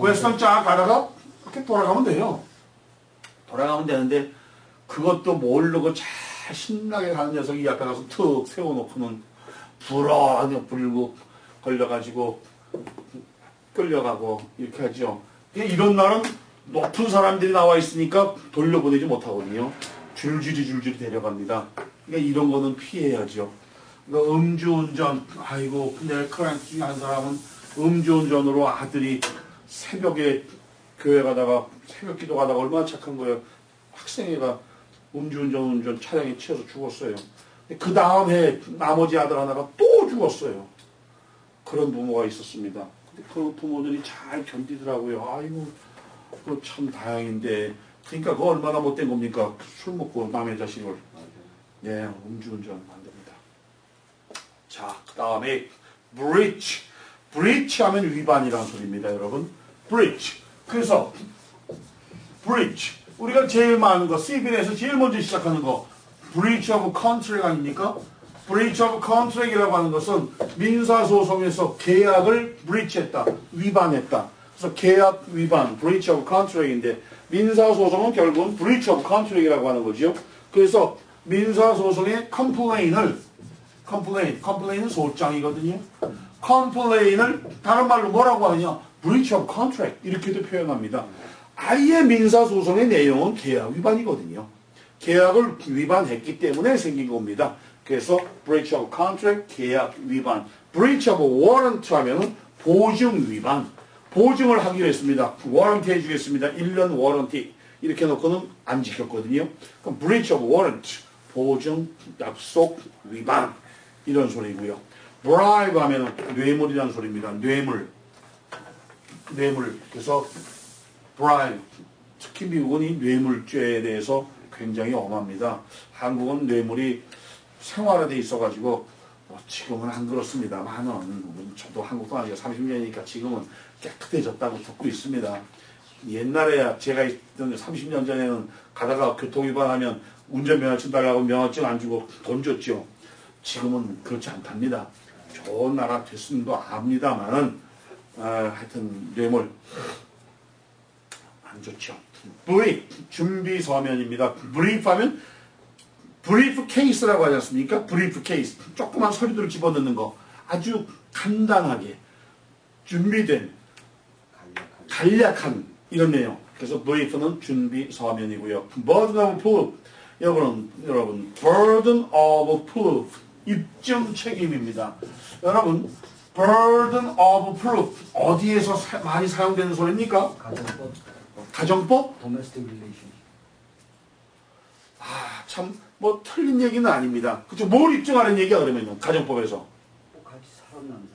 [SPEAKER 1] 웨스턴 쫙 가다가 이렇게 돌아가면 돼요. 돌아가면 되는데 그것도 모르고 잘 신나게 가는 녀석이 이 앞에 가서 툭 세워놓고는 불어 불고 걸려가지고 끌려가고 이렇게 하죠. 이런 날은 높은 사람들이 나와 있으니까 돌려보내지 못하거든요. 줄줄이 데려갑니다. 그러니까 이런 거는 피해야죠. 그러니까 음주운전, 아이고 내 클라이언트 중에 한 사람은 음주운전으로 아들이 새벽에 교회 가다가 새벽 기도 가다가 얼마나 착한 거예요. 학생애가 음주운전 차량에 치여서 죽었어요. 그 다음 해 나머지 아들 하나가 또 죽었어요. 그런 부모가 있었습니다. 근데 그 부모들이 잘 견디더라고요. 아이고 그거 참 다행인데. 그러니까 그거 얼마나 못된 겁니까? 술 먹고 남의 자식을. 예, 음주운전 안 됩니다. 자, 그 다음에 breach. breach 하면 위반이라는 소리입니다, 여러분. breach. 그래서 breach. 우리가 제일 많은 거, 시빌에서 제일 먼저 시작하는 거, breach of contract 아닙니까? breach of contract이라고 하는 것은 민사소송에서 계약을 breach했다, 위반했다. 그래서 계약 위반, breach of contract인데 민사소송은 결국은 breach of contract이라고 하는 거죠. 그래서 민사소송의 complain은 소장이거든요. complain을 다른 말로 뭐라고 하느냐? breach of contract 이렇게도 표현합니다. 아예 민사소송의 내용은 계약 위반이거든요. 계약을 위반했기 때문에 생긴 겁니다. 그래서 breach of contract, 계약 위반. breach of warrant 하면은 보증 위반. 보증을 하기로 했습니다. 워런티 해주겠습니다. 1년 워런티. 이렇게 놓고는 안 지켰거든요. 그럼 breach of warrant. 보증, 약속, 위반. 이런 소리고요. bribe 하면은 뇌물이라는 소리입니다. 뇌물. 그래서 bribe. 특히 미국은 이 뇌물죄에 대해서 굉장히 엄합니다. 한국은 뇌물이 생활화돼 있어가지고 지금은 안 그렇습니다만은 저도 한국 동안 30년이니까 지금은 깨끗해졌다고 듣고 있습니다. 옛날에 제가 있던 30년 전에는 가다가 교통위반하면 운전면허증 달라고 면허증 안 주고 돈 줬죠. 지금은 그렇지 않답니다. 좋은 나라 됐음도 압니다만은 하여튼 뇌물 안 좋죠. brief 준비 서면입니다. brief 하면 brief case라고 하지 않습니까? brief case 조그만 서류들을 집어넣는 거 아주 간단하게 준비된 간략한 이런 내용. 그래서 brief는 준비 서면이고요. burden of proof 여러분 burden of proof 입증 책임입니다. 여러분 burden of proof 어디에서 많이 사용되는 소리입니까? 가정법?
[SPEAKER 2] domestic relation.
[SPEAKER 1] 참 뭐 틀린 얘기는 아닙니다. 그죠? 뭘 입증하는 얘기야 그러면요? 가정법에서.
[SPEAKER 2] 같이 살았는 사람.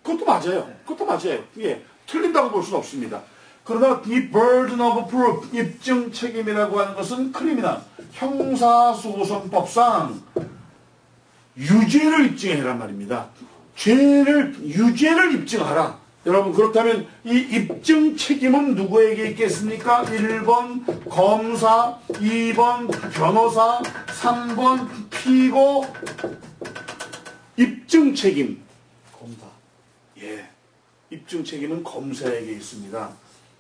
[SPEAKER 1] 그것도 맞아요. 그것도 맞아요. 예. 틀린다고 볼 수는 없습니다. 그러나 이 burden of proof, 입증 책임이라고 하는 것은 크리미널, 형사소송법상 유죄를 입증해란 말입니다. 유죄를 입증하라. 여러분 그렇다면 이 입증 책임은 누구에게 있겠습니까? 1번 검사, 2번 변호사, 3번 피고. 입증 책임.
[SPEAKER 2] 검사.
[SPEAKER 1] 예. 입증 책임은 검사에게 있습니다.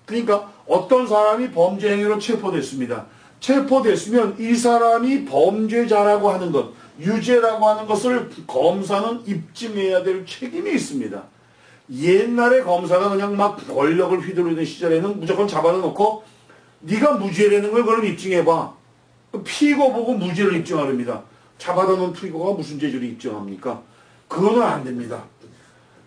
[SPEAKER 1] 그러니까 어떤 사람이 범죄 행위로 체포됐습니다. 체포됐으면 이 사람이 범죄자라고 하는 것, 유죄라고 하는 것을 검사는 입증해야 될 책임이 있습니다. 옛날에 검사가 그냥 막 권력을 휘두르는 시절에는 무조건 잡아다 놓고 네가 무죄라는 걸 그럼 입증해봐. 피고 보고 무죄를 입증하랍니다. 잡아다 놓은 피고가 무슨 죄를 입증합니까? 그거는 안 됩니다.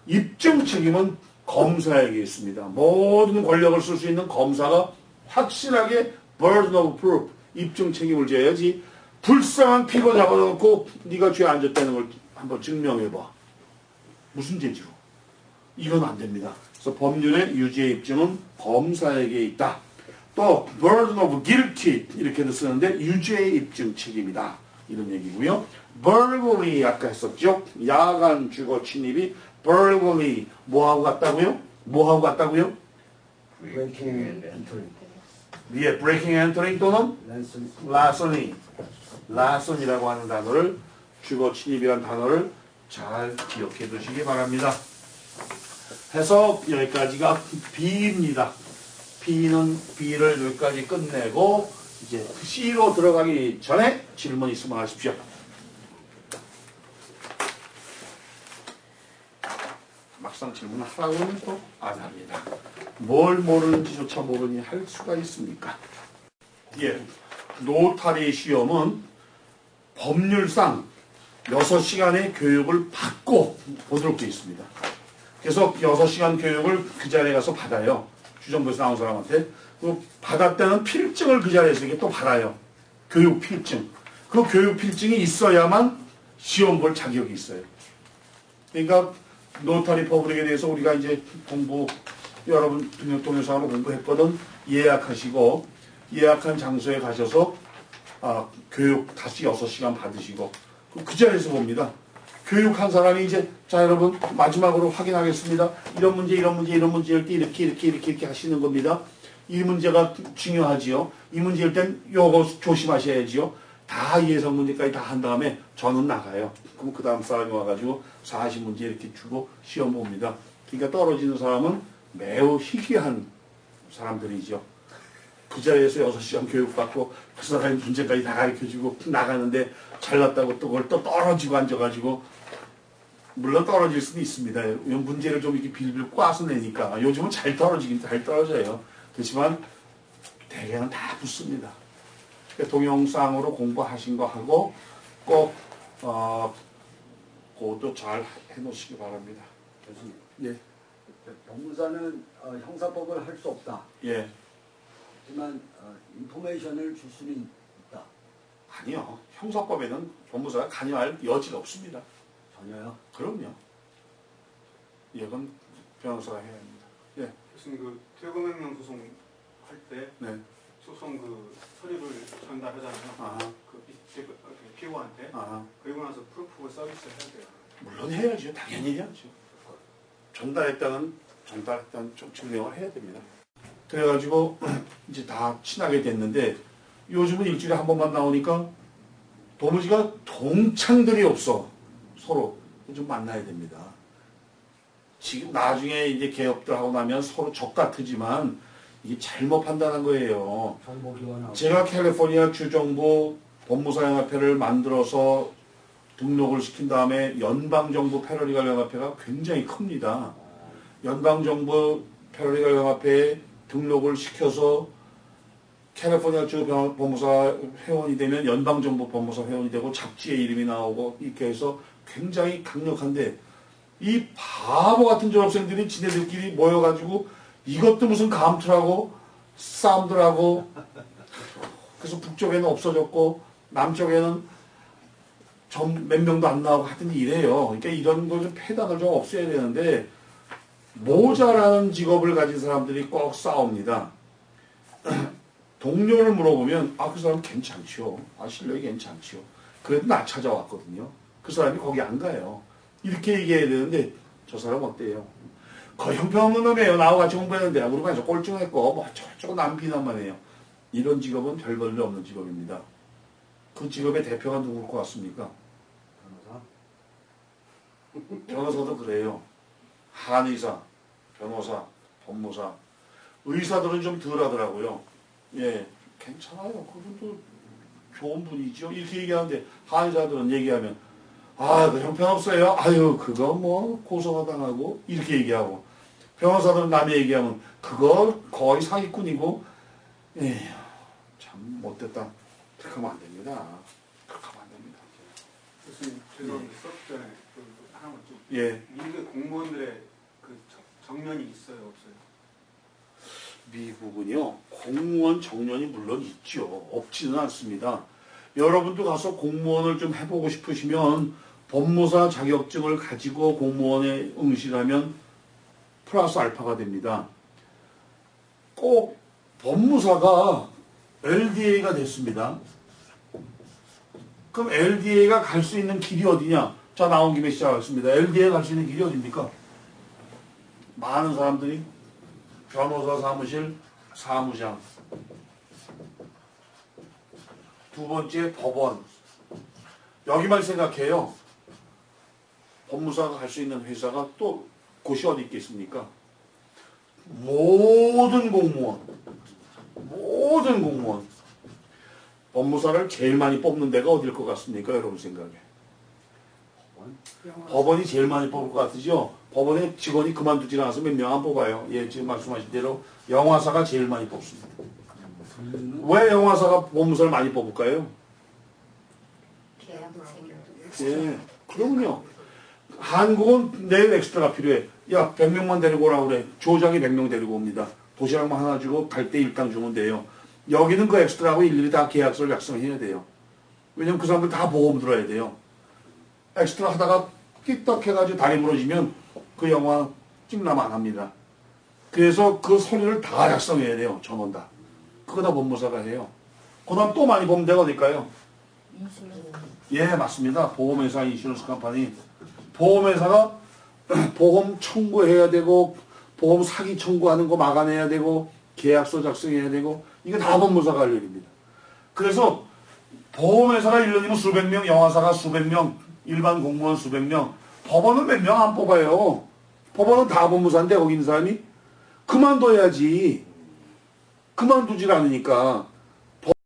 [SPEAKER 1] 입증 책임은 검사에게 있습니다. 모든 권력을 쓸 수 있는 검사가 확실하게 burden of proof, 입증 책임을 져야지 불쌍한 피고 잡아다 놓고 네가 죄 안 졌다는 걸 한번 증명해봐. 무슨 죄지로? 이건 안 됩니다. 그래서 법률의 유죄 입증은 검사에게 있다. 또 burden of guilty 이렇게도 쓰는데 유죄 입증 책임이다. 이런 얘기고요. burglary 아까 했었죠. 야간 주거 침입이 burglary 뭐하고 같다고요? 뭐하고 같다고요?
[SPEAKER 2] breaking and entering.
[SPEAKER 1] 예, breaking and entering 또는
[SPEAKER 2] ransom.
[SPEAKER 1] larcen이라고 하는 단어를 주거 침입이라는 단어를 잘 기억해 두시기 바랍니다. 해서 여기까지가 B입니다. B를 여기까지 끝내고 이제 C로 들어가기 전에 질문 있으면 하십시오. 막상 질문하라고 하면 또 안 합니다. 뭘 모르는지조차 모르니 할 수가 있습니까? 예, 노타리 시험은 법률상 6시간의 교육을 받고 보도록 되어 있습니다. 그래서 6시간 교육을 그 자리에 가서 받아요. 주정부에서 나온 사람한테. 받았다는 필증을 그 자리에서 이게 또 받아요. 교육 필증. 그 교육 필증이 있어야만 시험 볼 자격이 있어요. 그러니까 노타리 퍼블릭에 대해서 우리가 이제 여러분 등록동영상으로 공부했거든. 예약하시고 예약한 장소에 가셔서 교육 다시 6시간 받으시고 그 자리에서 봅니다. 교육한 사람이 이제 자 여러분 마지막으로 확인하겠습니다. 이런 문제 할 때 이렇게 하시는 겁니다. 이 문제가 중요하지요. 이 문제일 땐 요거 조심하셔야지요. 다 예상 문제까지 다 한 다음에 저는 나가요. 그럼 그 다음 사람이 와가지고 40문제 이렇게 주고 시험 봅니다. 그러니까 떨어지는 사람은 매우 희귀한 사람들이죠. 그 자리에서 6시간 교육받고 그 사람이 문제까지 다 가르쳐주고 나가는데 잘났다고 또 그걸 또 떨어지고 앉아가지고 물론 떨어질 수도 있습니다. 문제를 좀 이렇게 빌빌 꽈서 내니까 요즘은 잘 떨어져요. 그렇지만 대개는 다 붙습니다. 동영상으로 공부하신 거 하고 꼭 그것도 잘 해놓으시기 바랍니다.
[SPEAKER 2] 교수님,
[SPEAKER 1] 예.
[SPEAKER 2] 법무사는 형사법을 할 수 없다.
[SPEAKER 1] 예.
[SPEAKER 2] 하지만 인포메이션을 줄 수는 있다.
[SPEAKER 1] 아니요. 형사법에는 법무사가 관여할 여지가 없습니다.
[SPEAKER 2] 전혀요?
[SPEAKER 1] 그럼요. 이건 변호사가 해야 합니다. 예.
[SPEAKER 6] 교수님 그 퇴거명령 소송 할 때
[SPEAKER 1] 네.
[SPEAKER 6] 소송 그 서류를 전달하잖아요.
[SPEAKER 1] 아.
[SPEAKER 6] 그 피고한테. 그리고 나서 프루프 서비스 해야 돼요.
[SPEAKER 1] 물론 해야죠. 당연히 해야죠. 전달했다는 좀 증명을 해야 됩니다. 그래가지고 이제 다 친하게 됐는데 요즘은 일주일에 한 번만 나오니까 도무지가 동창들이 없어. 서로 좀 만나야 됩니다. 지금 나중에 이제 개업들 하고 나면 서로 적 같으지만 이게 잘못 판단한 거예요.
[SPEAKER 2] 정보기관하고.
[SPEAKER 1] 제가 캘리포니아 주정부 법무사연합회를 만들어서 등록을 시킨 다음에 연방정부 패러리갈 연합회가 굉장히 큽니다. 연방정부 패러리갈 연합회에 등록을 시켜서 캘리포니아 주 법무사 회원이 되면 연방정부 법무사 회원이 되고 잡지에 이름이 나오고 이렇게 해서 굉장히 강력한데 이 바보 같은 졸업생들이 지네들끼리 모여가지고 이것도 무슨 감투라고 싸움들 하고 그래서 북쪽에는 없어졌고 남쪽에는 몇 명도 안 나오고 하여튼 이래요. 그러니까 이런 거 좀 폐단을 좀 없애야 되는데 모자라는 직업을 가진 사람들이 꼭 싸웁니다. 동료를 물어보면 그 사람 괜찮죠. 실력이 괜찮죠. 그래도 나 찾아왔거든요. 그 사람이 거기 안 가요. 이렇게 얘기해야 되는데 저 사람 어때요? 그 형편없는 놈이에요. 나하고 같이 공부했는데 우리 반에서 꼴등했고 뭐 저쩌고 남 비난만 해요. 이런 직업은 별 볼일 없는 직업입니다. 그 직업의 대표가 누구일 것 같습니까? 변호사도 그래요. 한의사, 변호사, 법무사, 의사들은 좀 덜 하더라고요. 예, 괜찮아요. 그분도 좋은 분이죠. 이렇게 얘기하는데 한의사들은 얘기하면 그 형편없어요. 아유 그거 뭐 고소가 당하고 이렇게 얘기하고 변호사들은 남의 얘기하면 그거 거의 사기꾼이고 참 못됐다. 그렇게 하면 안 됩니다. 그렇게 하면 안 됩니다.
[SPEAKER 6] 교수님 죄송한데 수업 전에 하나만 좀.
[SPEAKER 1] 예.
[SPEAKER 6] 미국 공무원들의 그 정년이 있어요 없어요?
[SPEAKER 1] 미국은요, 공무원 정년이 물론 있죠. 없지는 않습니다. 여러분도 가서 공무원을 좀 해보고 싶으시면 법무사 자격증을 가지고 공무원에 응시하면 플러스 알파가 됩니다. 꼭 법무사가 LDA가 됐습니다. 그럼 LDA가 갈 수 있는 길이 어디냐? 자, 나온 김에 시작하겠습니다. LDA 갈 수 있는 길이 어디입니까? 많은 사람들이 변호사 사무실, 사무장. 두 번째 법원. 여기만 생각해요. 법무사가 갈 수 있는 회사가 또 곳이 어디 있겠습니까? 모든 공무원. 법무사를 제일 많이 뽑는 데가 어딜 것 같습니까? 여러분 생각에. 법원이 제일 많이 뽑을 것 같으죠? 법원에 직원이 그만두지 않아서 몇 명 안 뽑아요. 예, 지금 말씀하신 대로 영화사가 제일 많이 뽑습니다. 왜 영화사가 법무사를 많이 뽑을까요? 예, 그러면요. 한국은 내일 엑스트라가 필요해. 야, 100명만 데리고 오라고 그래. 조장이 100명 데리고 옵니다. 도시락만 하나 주고 갈 때 일당 주면 돼요. 여기는 그 엑스트라하고 일일이 다 계약서를 작성해야 돼요. 왜냐면 그 사람들 다 보험 들어야 돼요. 엑스트라 하다가 삐떡 해가지고 다리 부러지면 그 영화 찍나면 안 합니다. 그래서 그 서류를 다 작성해야 돼요. 전원 다. 그거 다 법무사가 해요. 그 다음 또 많이 보면 데가 어딜까요? 예, 맞습니다. 보험회사 인슈런스 컴퍼니. 보험회사가 보험 청구해야 되고 보험 사기 청구하는 거 막아내야 되고 계약서 작성해야 되고 이게 다 법무사가 할 일입니다. 그래서 보험회사가 1년이면 수백 명, 영화사가 수백 명, 일반 공무원 수백 명, 법원은 몇 명 안 뽑아요. 법원은 다 법무사인데 거기 있는 사람이 그만둬야지. 그만두질 않으니까